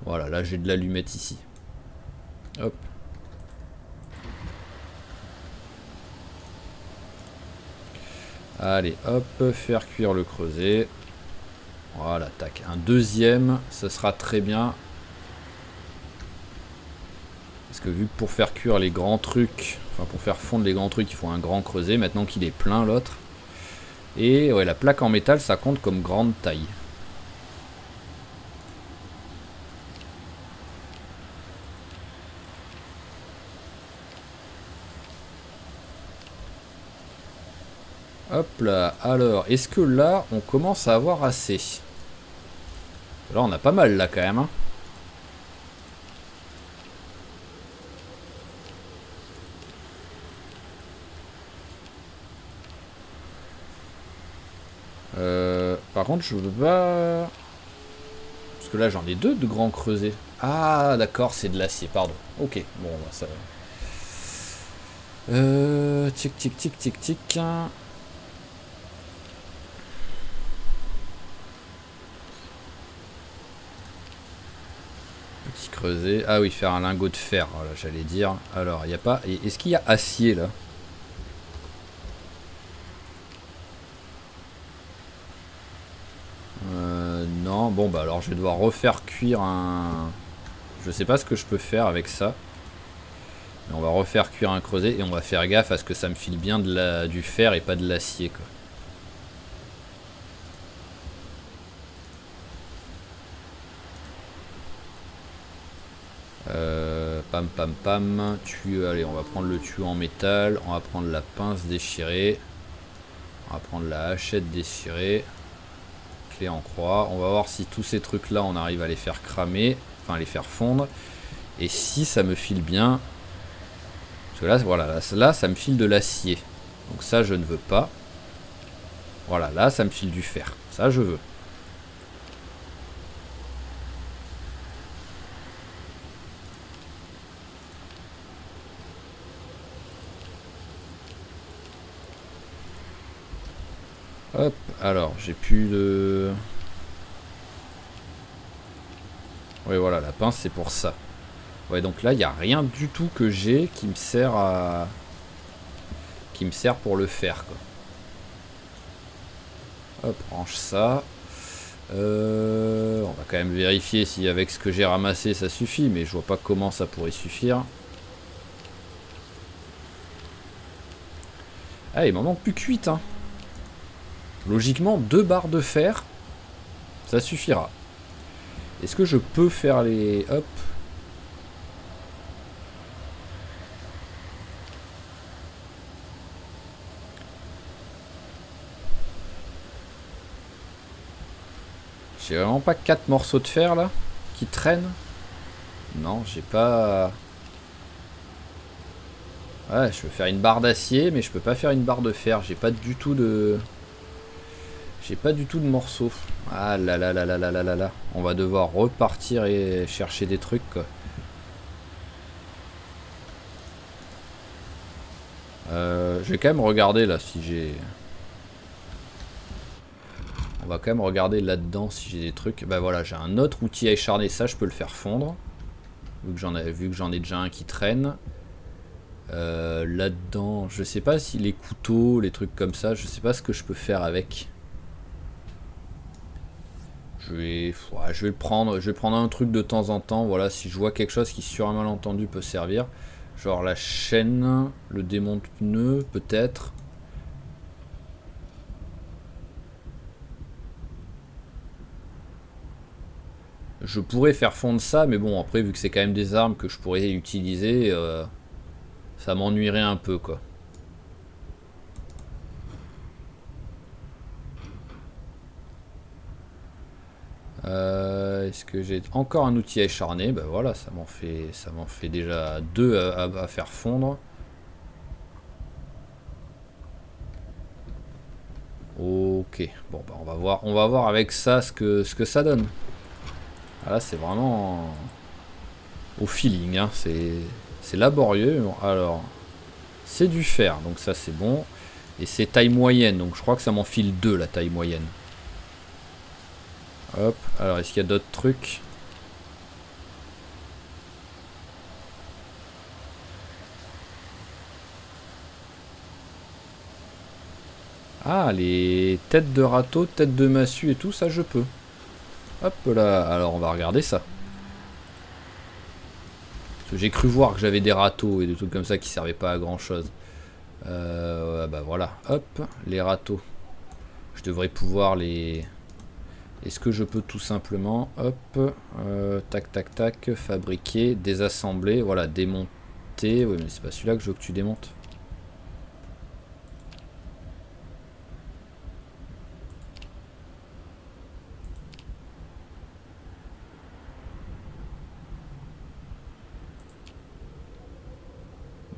Voilà, là j'ai de l'allumette ici. Hop. Allez, hop, faire cuire le creuset. Voilà, tac. Un deuxième, ça sera très bien. Parce que vu que pour faire cuire les grands trucs, enfin pour faire fondre les grands trucs, il faut un grand creuset. Maintenant qu'il est plein l'autre. Et ouais, la plaque en métal, ça compte comme grande taille. Hop là, alors, est-ce que là, on commence à avoir assez? Là, on a pas mal là quand même. Hein. Par contre, je veux pas... Parce que là, j'en ai deux de grands creusets. Ah, d'accord, c'est de l'acier, pardon. Ok, bon, bah, ça... Tic, tic, tic, tic, tic. Petit creuset. Ah oui, faire un lingot de fer, voilà, j'allais dire. Alors, il n'y a pas... Est-ce qu'il y a acier, là? Non, bon, bah alors je vais devoir refaire cuire un... Je sais pas ce que je peux faire avec ça. Mais on va refaire cuire un creuset et on va faire gaffe à ce que ça me file bien du fer et pas de l'acier, quoi. Pam pam pam, allez, on va prendre le tuyau en métal, on va prendre la pince déchirée, on va prendre la hachette déchirée, clé en croix, on va voir si tous ces trucs là on arrive à les faire cramer, enfin à les faire fondre, et si ça me file bien, parce que là, voilà, là ça me file de l'acier, donc ça je ne veux pas, voilà, là ça me file du fer, ça je veux. Hop, alors j'ai plus de... Ouais voilà, la pince c'est pour ça. Ouais donc là il n'y a rien du tout que j'ai qui me sert à... qui me sert pour le faire quoi. Hop, range ça. On va quand même vérifier si avec ce que j'ai ramassé ça suffit, mais je vois pas comment ça pourrait suffire. Ah il m'en manque plus que 8 hein. Logiquement 2 barres de fer, ça suffira. Est-ce que je peux faire les... Hop. J'ai vraiment pas 4 morceaux de fer là qui traînent. Non, j'ai pas... Ouais, je peux faire une barre d'acier, mais je peux pas faire une barre de fer. J'ai pas du tout de... J'ai pas du tout de morceaux. Ah là là là là là là là là. On va devoir repartir et chercher des trucs quoi. Je vais quand même regarder là si j'ai... On va quand même regarder là-dedans si j'ai des trucs. Bah voilà, j'ai un autre outil à écharner, ça je peux le faire fondre. Vu que j'en ai déjà un qui traîne. Là-dedans, je sais pas si les couteaux, les trucs comme ça, je sais pas ce que je peux faire avec. Je vais le prendre, je vais prendre un truc de temps en temps, voilà, si je vois quelque chose qui sur un malentendu peut servir. Genre la chaîne, le démonte-pneu, peut-être. Je pourrais faire fondre ça, mais bon, après, vu que c'est quand même des armes que je pourrais utiliser, ça m'ennuierait un peu, quoi. Est-ce que j'ai encore un outil à écharner? Ben voilà, ça m'en fait déjà 2 à faire fondre. Ok, bon bah on va voir avec ça ce que ça donne. Ah là c'est vraiment au feeling, hein. C'est laborieux. Alors c'est du fer, donc ça c'est bon. Et c'est taille moyenne, donc je crois que ça m'en file 2 la taille moyenne. Hop, alors est-ce qu'il y a d'autres trucs? Ah, les têtes de râteau, têtes de massue et tout, ça je peux. Hop là, alors on va regarder ça. Parce que j'ai cru voir que j'avais des râteaux et des trucs comme ça qui servaient pas à grand chose. Bah voilà, hop, les râteaux. Je devrais pouvoir les... Est-ce que je peux tout simplement, hop, tac tac tac, fabriquer, désassembler, voilà, démonter. Oui mais c'est pas celui-là que je veux que tu démontes.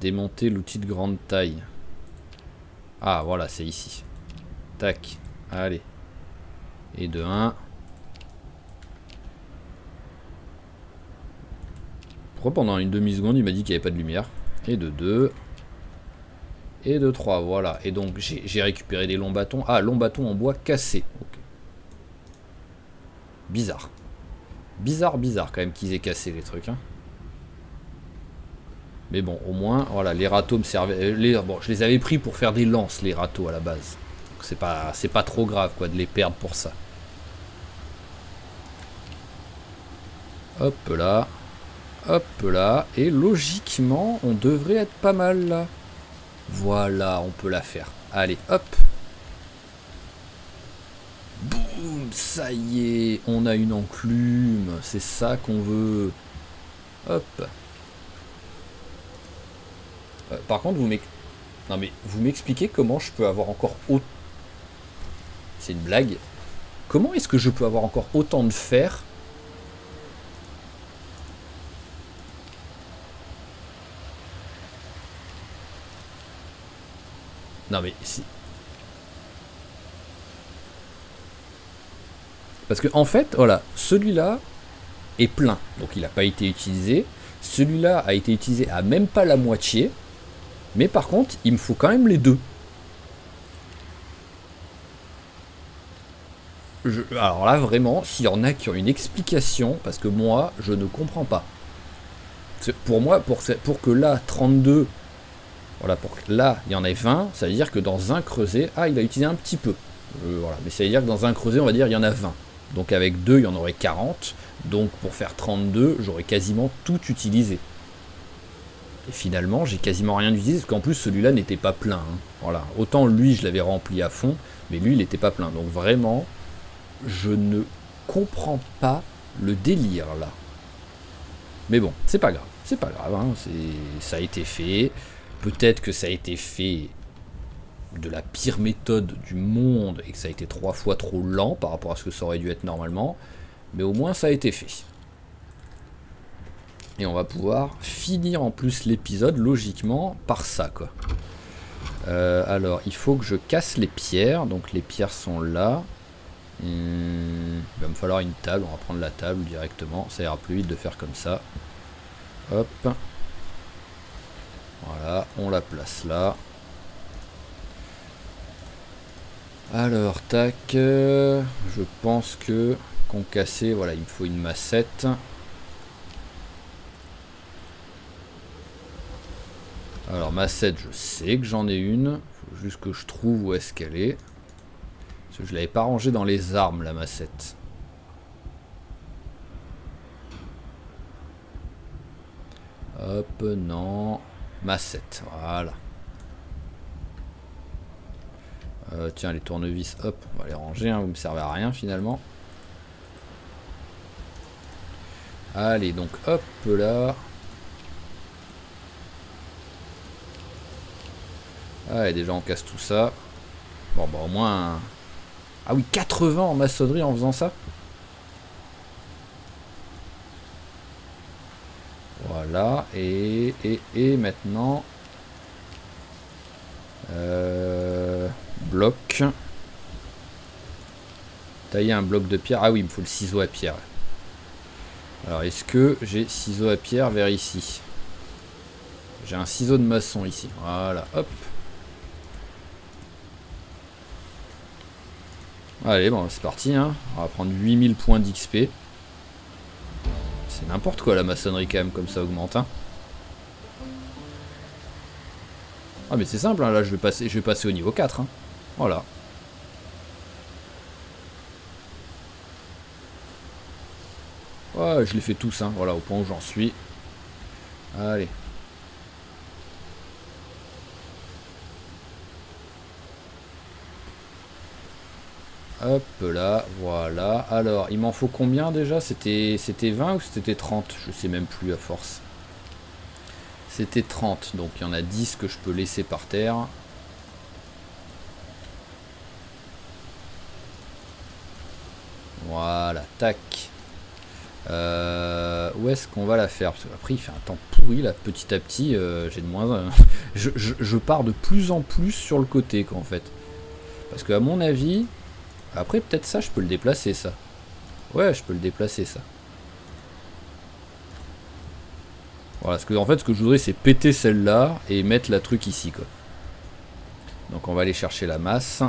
Démonter l'outil de grande taille. Ah voilà, c'est ici. Tac, allez. Et de 1. Pourquoi pendant une demi-seconde il m'a dit qu'il n'y avait pas de lumière? Et de 2. Et de 3, voilà. Et donc j'ai récupéré des longs bâtons. Ah, longs bâtons en bois cassé. Okay. Bizarre. Bizarre quand même qu'ils aient cassé les trucs. Hein. Mais bon, au moins, voilà, les râteaux me servaient... bon, je les avais pris pour faire des lances, les râteaux, à la base. C'est pas trop grave, quoi, de les perdre pour ça. Hop là. Hop là. Et logiquement, on devrait être pas mal, là. Voilà, on peut la faire. Allez, hop. Boum, ça y est, on a une enclume. C'est ça qu'on veut. Hop. Par contre, vous m'expliquez comment je peux avoir encore autant... C'est une blague. Comment est-ce que je peux avoir encore autant de fer? Non mais si... Parce que en fait, voilà, celui-là est plein. Donc il n'a pas été utilisé. Celui-là a été utilisé à même pas la moitié. Mais par contre, il me faut quand même les deux. Alors là, vraiment, s'il y en a qui ont une explication, parce que moi, je ne comprends pas. Pour moi, pour que là, 32, voilà, pour que là, il y en ait 20, ça veut dire que dans un creuset, ah, il a utilisé un petit peu. Voilà, mais ça veut dire que dans un creuset, on va dire, il y en a 20. Donc avec 2, il y en aurait 40. Donc pour faire 32, j'aurais quasiment tout utilisé. Et finalement, j'ai quasiment rien utilisé, parce qu'en plus, celui-là n'était pas plein. Hein. Voilà. Autant lui, je l'avais rempli à fond, mais lui, il n'était pas plein. Donc vraiment, je ne comprends pas le délire, là. Mais bon, c'est pas grave. C'est pas grave, hein. Ça a été fait. Peut-être que ça a été fait de la pire méthode du monde et que ça a été 3 fois trop lent par rapport à ce que ça aurait dû être normalement. Mais au moins ça a été fait. Et on va pouvoir finir en plus l'épisode logiquement par ça quoi. Alors il faut que je casse les pierres. Donc les pierres sont là. Il va me falloir une table. On va prendre la table directement. Ça ira plus vite de faire comme ça. Hop. Voilà, on la place là. Alors, tac. Je pense que concasser, voilà, il me faut une massette. Alors, massette, je sais que j'en ai une. Il faut juste que je trouve où est-ce qu'elle est. Parce que je l'avais pas rangée dans les armes, la massette. Hop, non. Massette, voilà. Tiens, les tournevis, hop, on va les ranger, hein, vous me servez à rien finalement. Allez, donc hop là. Allez, déjà on casse tout ça. Bon, bah au moins... Ah oui, 80 en maçonnerie en faisant ça. Voilà, et maintenant... bloc. Tailler un bloc de pierre. Ah oui, il me faut le ciseau à pierre. Alors, est-ce que j'ai ciseau à pierre vers ici? J'ai un ciseau de maçon ici. Voilà, hop. Allez, bon, c'est parti. Hein. On va prendre 8000 points d'XP. C'est n'importe quoi la maçonnerie quand même, comme ça augmente. Hein. Ah mais c'est simple, hein, là je vais passer au niveau 4. Hein. Voilà. Ouais, je les fais tous, hein, voilà, au point où j'en suis. Allez. Hop là, voilà. Alors, il m'en faut combien déjà? C'était 20 ou c'était 30? Je sais même plus à force. C'était 30, donc il y en a 10 que je peux laisser par terre. Voilà, tac. Où est-ce qu'on va la faire? Parce qu'après il fait un temps pourri là, petit à petit, j'ai de moins... je pars de plus en plus sur le côté quoi en fait. Parce que à mon avis... Après peut-être ça, je peux le déplacer ça. Ouais, je peux le déplacer ça. Voilà, parce que en fait ce que je voudrais c'est péter celle-là et mettre la truc ici quoi. Donc on va aller chercher la masse.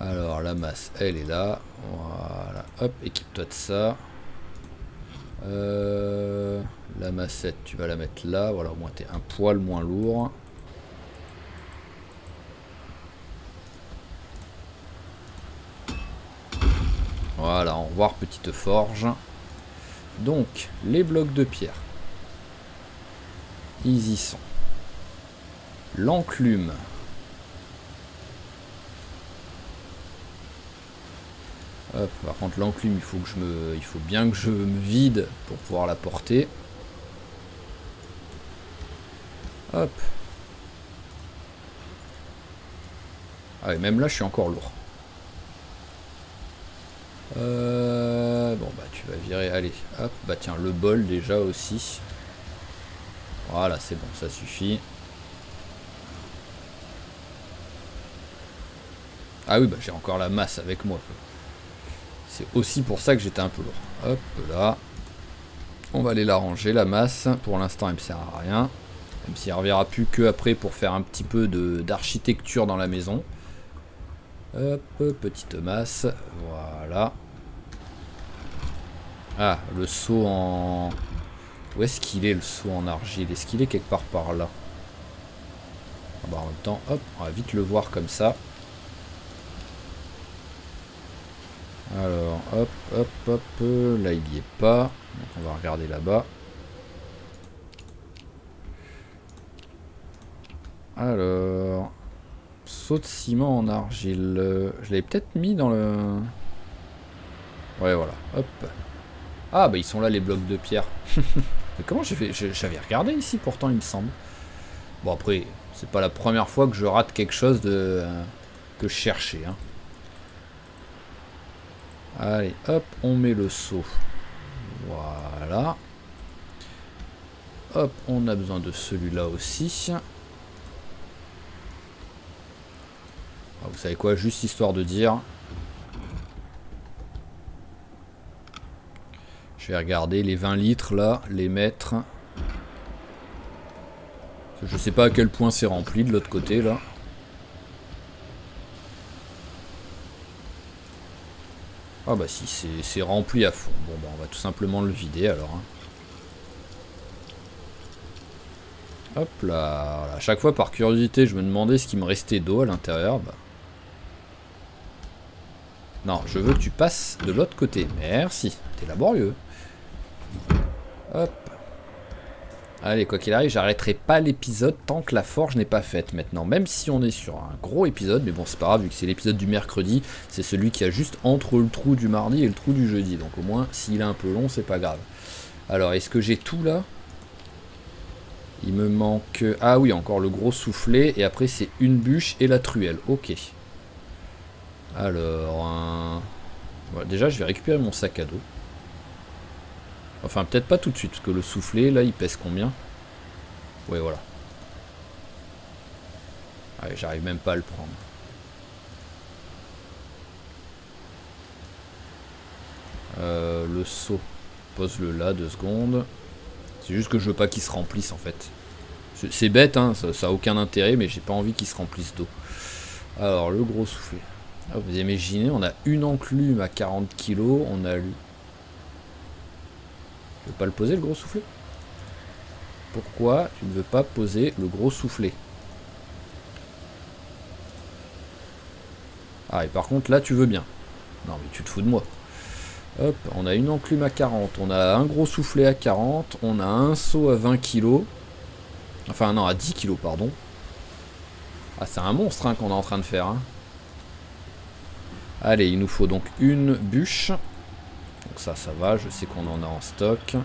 Alors la masse elle est là. Voilà, hop, équipe-toi de ça. La massette tu vas la mettre là. Voilà, au moins t'es un poil moins lourd. Voilà, au revoir petite forge. Donc, les blocs de pierre. Ils y sont. L'enclume. Hop, par contre l'enclume, il faut bien que je me vide pour pouvoir la porter. Hop. Ah et même là je suis encore lourd. Bon bah tu vas virer, allez, hop, bah tiens le bol déjà aussi. Voilà c'est bon, ça suffit. Ah oui bah j'ai encore la masse avec moi. C'est aussi pour ça que j'étais un peu lourd. Hop là. On va aller la ranger la masse. Pour l'instant elle me sert à rien. Même s'il ne reviendra plus que après pour faire un petit peu d'architecture dans la maison. Hop, petite masse. Voilà. Ah, le seau en... Où est-ce qu'il est le seau en argile? Est-ce qu'il est quelque part par là? Ah bah en même temps, hop, on va vite le voir comme ça. Alors, hop, hop, hop, là il n'y est pas. Donc on va regarder là-bas. Alors, seau de ciment en argile. Je l'avais peut-être mis dans le... Ouais, voilà, hop. Ah, bah ils sont là les blocs de pierre. Mais comment j'ai fait? J'avais regardé ici pourtant, il me semble. Bon après, c'est pas la première fois que je rate quelque chose de que je cherchais. Hein. Allez, hop, on met le seau. Voilà. Hop, on a besoin de celui-là aussi. Ah, vous savez quoi, juste histoire de dire. Je vais regarder les 20 litres là, les mettre. Je sais pas à quel point c'est rempli de l'autre côté là. Ah bah si, c'est rempli à fond. Bon bah on va tout simplement le vider alors. Hein. Hop là, voilà. À chaque fois par curiosité je me demandais ce qu'il me restait d'eau à l'intérieur. Bah. Non, je veux que tu passes de l'autre côté. Merci, t'es laborieux. Hop. Allez, quoi qu'il arrive, j'arrêterai pas l'épisode tant que la forge n'est pas faite maintenant. Même si on est sur un gros épisode, mais bon, c'est pas grave, vu que c'est l'épisode du mercredi, c'est celui qui a juste entre le trou du mardi et le trou du jeudi. Donc au moins, s'il est un peu long, c'est pas grave. Alors, est-ce que j'ai tout là? Il me manque... Ah oui, encore le gros soufflet, et après c'est une bûche et la truelle. Ok. Alors... Voilà, déjà, je vais récupérer mon sac à dos. Enfin, peut-être pas tout de suite, parce que le soufflet, là, il pèse combien? Ouais, voilà. Ouais, j'arrive même pas à le prendre. Le seau. Pose-le là, 2 secondes. C'est juste que je veux pas qu'il se remplisse, en fait. C'est bête, hein, ça a aucun intérêt, mais j'ai pas envie qu'il se remplisse d'eau. Alors, le gros soufflet. Ah, vous imaginez, on a une enclume à 40 kg, on a... Tu veux pas le poser, le gros soufflet? Pourquoi tu ne veux pas poser le gros soufflet? Ah, et par contre, là, tu veux bien. Non, mais tu te fous de moi. Hop, on a une enclume à 40, on a un gros soufflet à 40, on a un seau à 20 kg. Enfin, non, à 10 kg, pardon. Ah, c'est un monstre hein, qu'on est en train de faire. Hein. Allez, il nous faut donc une bûche. Donc ça va, je sais qu'on en a en stock.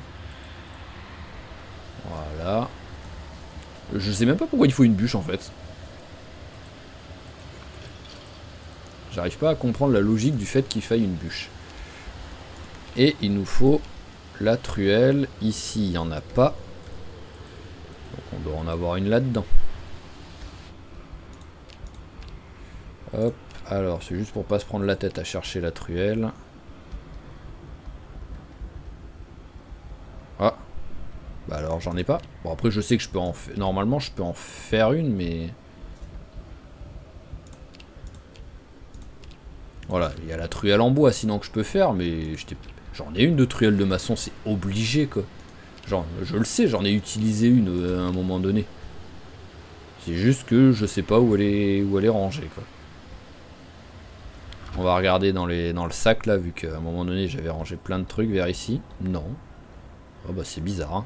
Voilà. Je sais même pas pourquoi il faut une bûche en fait. J'arrive pas à comprendre la logique du fait qu'il faille une bûche. Et il nous faut la truelle. Ici, il n'y en a pas. Donc on doit en avoir une là-dedans. Hop. Alors, c'est juste pour pas se prendre la tête à chercher la truelle. Ah. Bah alors, j'en ai pas. Bon, après, je sais que je peux en faire... Normalement, je peux en faire une, mais... Voilà, il y a la truelle en bois, sinon que je peux faire, mais j'en ai une de truelle de maçon, c'est obligé, quoi. Genre, je le sais, j'en ai utilisé une à un moment donné. C'est juste que je sais pas où elle est rangée, quoi. On va regarder dans le sac là, vu qu'à un moment donné j'avais rangé plein de trucs vers ici. Non. Oh bah c'est bizarre. Hein.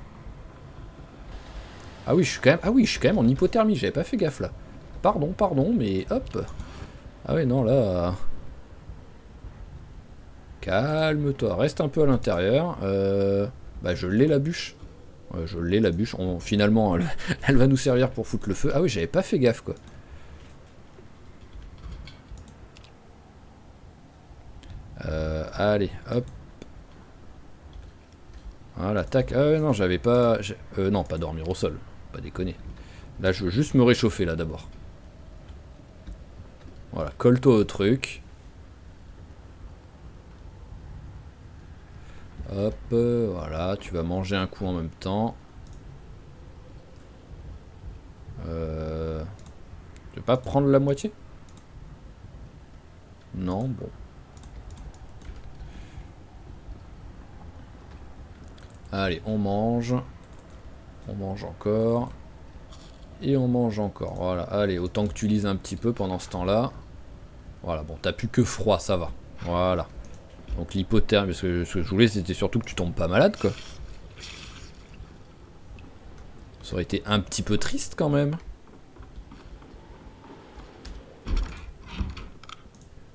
Ah oui, je suis quand même en hypothermie, j'avais pas fait gaffe là. Pardon, mais hop. Ah oui, non là. Calme-toi, reste un peu à l'intérieur. Bah je l'ai la bûche. Ouais, je l'ai la bûche. Finalement, elle va nous servir pour foutre le feu. Ah oui, j'avais pas fait gaffe quoi. Allez, hop. Voilà, tac. Ah non, j'avais pas... non, pas dormir au sol. Pas déconner. Là, je veux juste me réchauffer, là, d'abord. Voilà, colle-toi au truc. Hop, voilà, tu vas manger un coup en même temps. Tu veux pas prendre la moitié? Non, bon. Allez, on mange. On mange encore. Et on mange encore. Voilà, allez, autant que tu lises un petit peu pendant ce temps-là. Voilà, bon, t'as plus que froid, ça va. Voilà. Donc l'hypothermie, parce que ce que je voulais, c'était surtout que tu tombes pas malade, quoi. Ça aurait été un petit peu triste, quand même.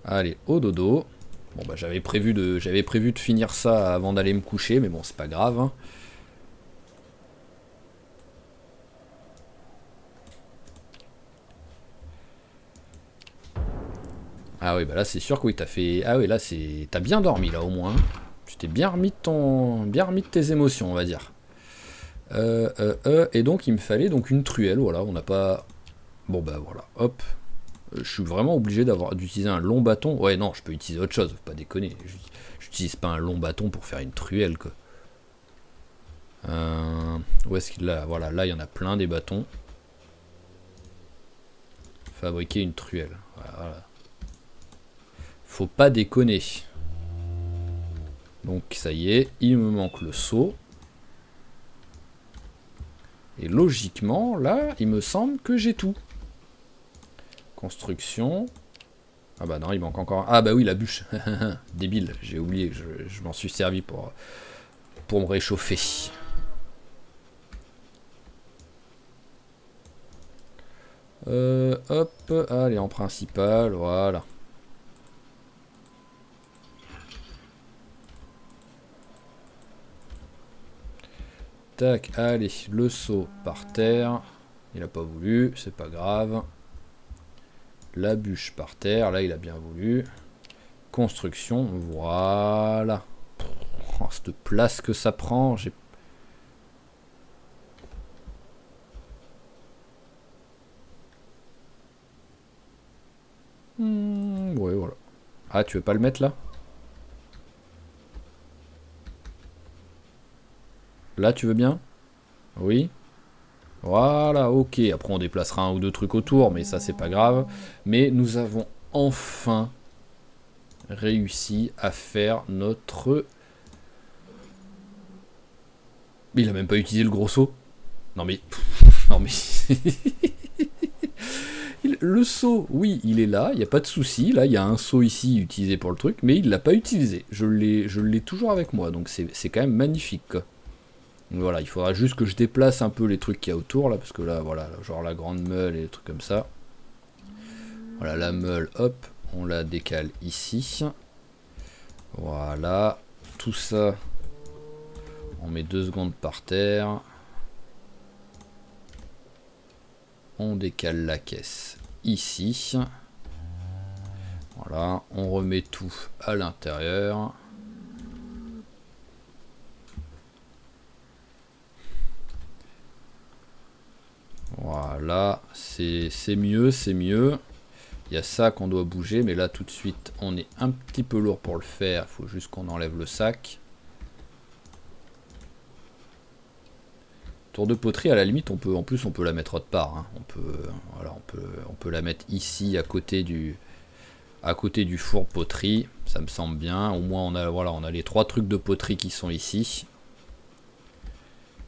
Allez, au dodo. Bon, bah j'avais prévu de finir ça avant d'aller me coucher, mais bon, c'est pas grave, hein. Ah oui, bah là c'est sûr que oui, t'as fait... Ah oui, là c'est... T'as bien dormi là au moins. Tu t'es bien remis de tes émotions, on va dire. Et donc il me fallait donc une truelle, voilà, on n'a pas... Bon bah voilà, hop. Je suis vraiment obligé d'utiliser un long bâton. Ouais non, je peux utiliser autre chose, faut pas déconner. J'utilise pas un long bâton pour faire une truelle quoi. Où est-ce qu'il a? Voilà, là il y en a plein des bâtons. Fabriquer une truelle. Voilà. Faut pas déconner. Donc ça y est, il me manque le seau. Et logiquement, là, il me semble que j'ai tout. Construction. Ah bah non, il manque encore... Ah bah oui, la bûche. Débile, j'ai oublié, je m'en suis servi pour me réchauffer. Hop, allez, en principal, voilà. Tac, allez, le seau par terre. Il a pas voulu, c'est pas grave. La bûche par terre, là il a bien voulu. Construction, voilà. Oh, cette place que ça prend, j'ai... Ouais, voilà. Ah, tu veux pas le mettre là? Là, tu veux bien? Oui. Voilà, ok. Après, on déplacera un ou deux trucs autour, mais ça, c'est pas grave. Mais nous avons enfin réussi à faire notre... Mais il a même pas utilisé le gros seau. Non mais... Non mais... Le seau, oui, il est là, il n'y a pas de souci. Là, il y a un seau ici utilisé pour le truc, mais il ne l'a pas utilisé. Je l'ai toujours avec moi, donc c'est quand même magnifique, quoi. Donc voilà, il faudra juste que je déplace un peu les trucs qu'il y a autour, là, parce que là, voilà, genre la grande meule et des trucs comme ça. Voilà, la meule, hop, on la décale ici. Voilà, tout ça, on met 2 secondes par terre. On décale la caisse ici. Voilà, on remet tout à l'intérieur. Voilà, c'est mieux, c'est mieux. Il y a ça qu'on doit bouger, mais là tout de suite on est un petit peu lourd pour le faire. Il faut juste qu'on enlève le sac. Tour de poterie, à la limite, on peut, en plus on peut la mettre autre part. Hein. Voilà, on peut la mettre ici à côté du four poterie. Ça me semble bien. Au moins on a les 3 trucs de poterie qui sont ici.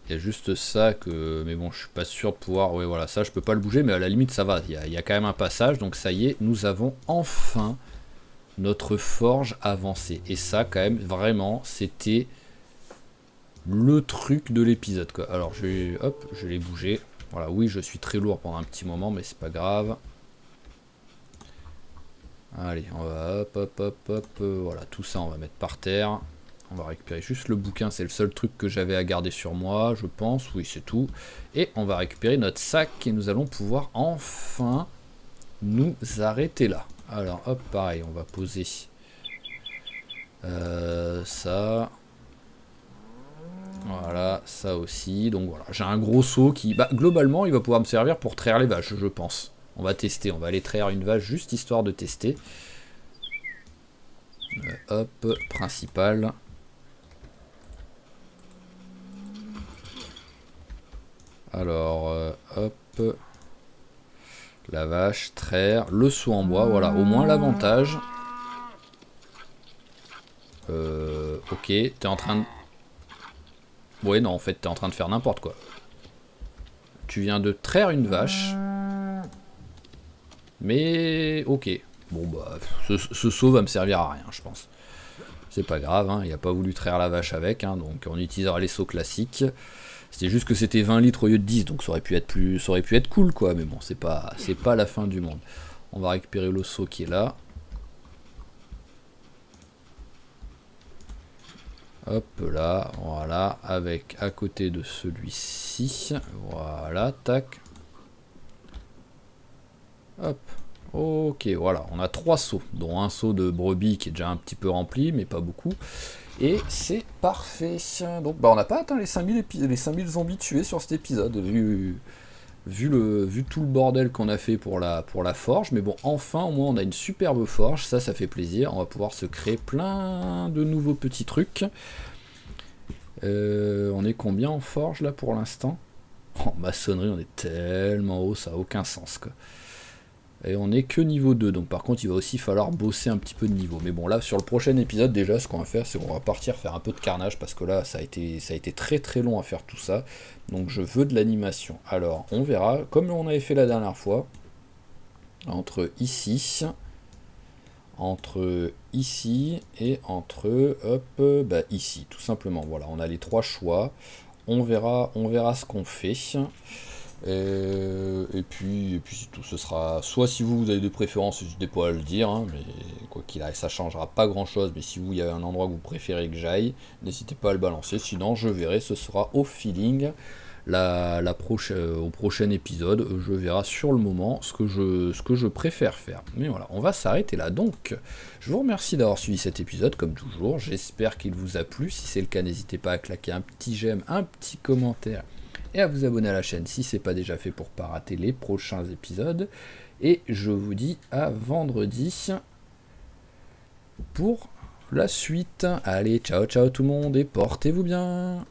Il y a juste ça que... Mais bon, je suis pas sûr de pouvoir... Ouais, voilà, ça, je peux pas le bouger, mais à la limite, ça va. Il y a quand même un passage, donc ça y est, nous avons enfin notre forge avancée. Et ça, quand même, vraiment, c'était le truc de l'épisode, quoi. Alors, hop, je l'ai bougé. Voilà, oui, je suis très lourd pendant un petit moment, mais c'est pas grave. Allez, on va hop, voilà, tout ça, on va mettre par terre. On va récupérer juste le bouquin, c'est le seul truc que j'avais à garder sur moi, je pense. Oui, c'est tout. Et on va récupérer notre sac et nous allons pouvoir enfin nous arrêter là. Alors, hop, pareil, on va poser ça. Voilà, ça aussi. Donc voilà, j'ai un gros seau qui... Bah, globalement, il va pouvoir me servir pour traire les vaches, je pense. On va tester, on va aller traire une vache juste histoire de tester. Hop, principal. Alors, hop. La vache, traire, le seau en bois, voilà, au moins l'avantage. Ok, t'es en train de... Ouais, non, en fait, t'es en train de faire n'importe quoi. Tu viens de traire une vache. Mais, ok. Bon, bah, ce seau va me servir à rien, je pense. C'est pas grave, hein, il n'a pas voulu traire la vache avec, hein, donc on utilisera les seaux classiques. C'était juste que c'était 20 litres au lieu de 10, donc ça aurait pu être cool, quoi, mais bon, c'est pas la fin du monde. On va récupérer le seau qui est là. Hop là, voilà, avec à côté de celui-ci, voilà, tac. Hop, Ok, voilà, on a 3 seaux, dont un seau de brebis qui est déjà un petit peu rempli, mais pas beaucoup. Et c'est parfait. Donc bah on n'a pas atteint les 5000 zombies tués sur cet épisode, vu tout le bordel qu'on a fait pour la forge. Mais bon, enfin au moins on a une superbe forge, ça fait plaisir. On va pouvoir se créer plein de nouveaux petits trucs. On est combien en forge là pour l'instant? En maçonnerie on est tellement haut, ça n'a aucun sens quoi. Et on est que niveau 2, donc par contre il va aussi falloir bosser un petit peu de niveau. Mais bon là sur le prochain épisode déjà ce qu'on va faire c'est qu'on va partir faire un peu de carnage parce que là ça a été très très long à faire tout ça. Donc je veux de l'animation. Alors on verra, comme on avait fait la dernière fois, entre ici et entre ici tout simplement. Voilà, on a les 3 choix. On verra ce qu'on fait. Et puis c'est tout. Ce sera soit si vous avez des préférences, n'hésitez pas à le dire, hein, mais quoi qu'il arrive, ça changera pas grand chose. Mais si vous y avez un endroit que vous préférez que j'aille, n'hésitez pas à le balancer. Sinon, je verrai, ce sera au feeling. Au prochain épisode, je verrai sur le moment ce que je préfère faire. Mais voilà, on va s'arrêter là. Donc, je vous remercie d'avoir suivi cet épisode, comme toujours. J'espère qu'il vous a plu. Si c'est le cas, n'hésitez pas à claquer un petit j'aime, un petit commentaire et à vous abonner à la chaîne si ce n'est pas déjà fait pour ne pas rater les prochains épisodes. Et je vous dis à vendredi pour la suite. Allez, ciao ciao tout le monde et portez-vous bien.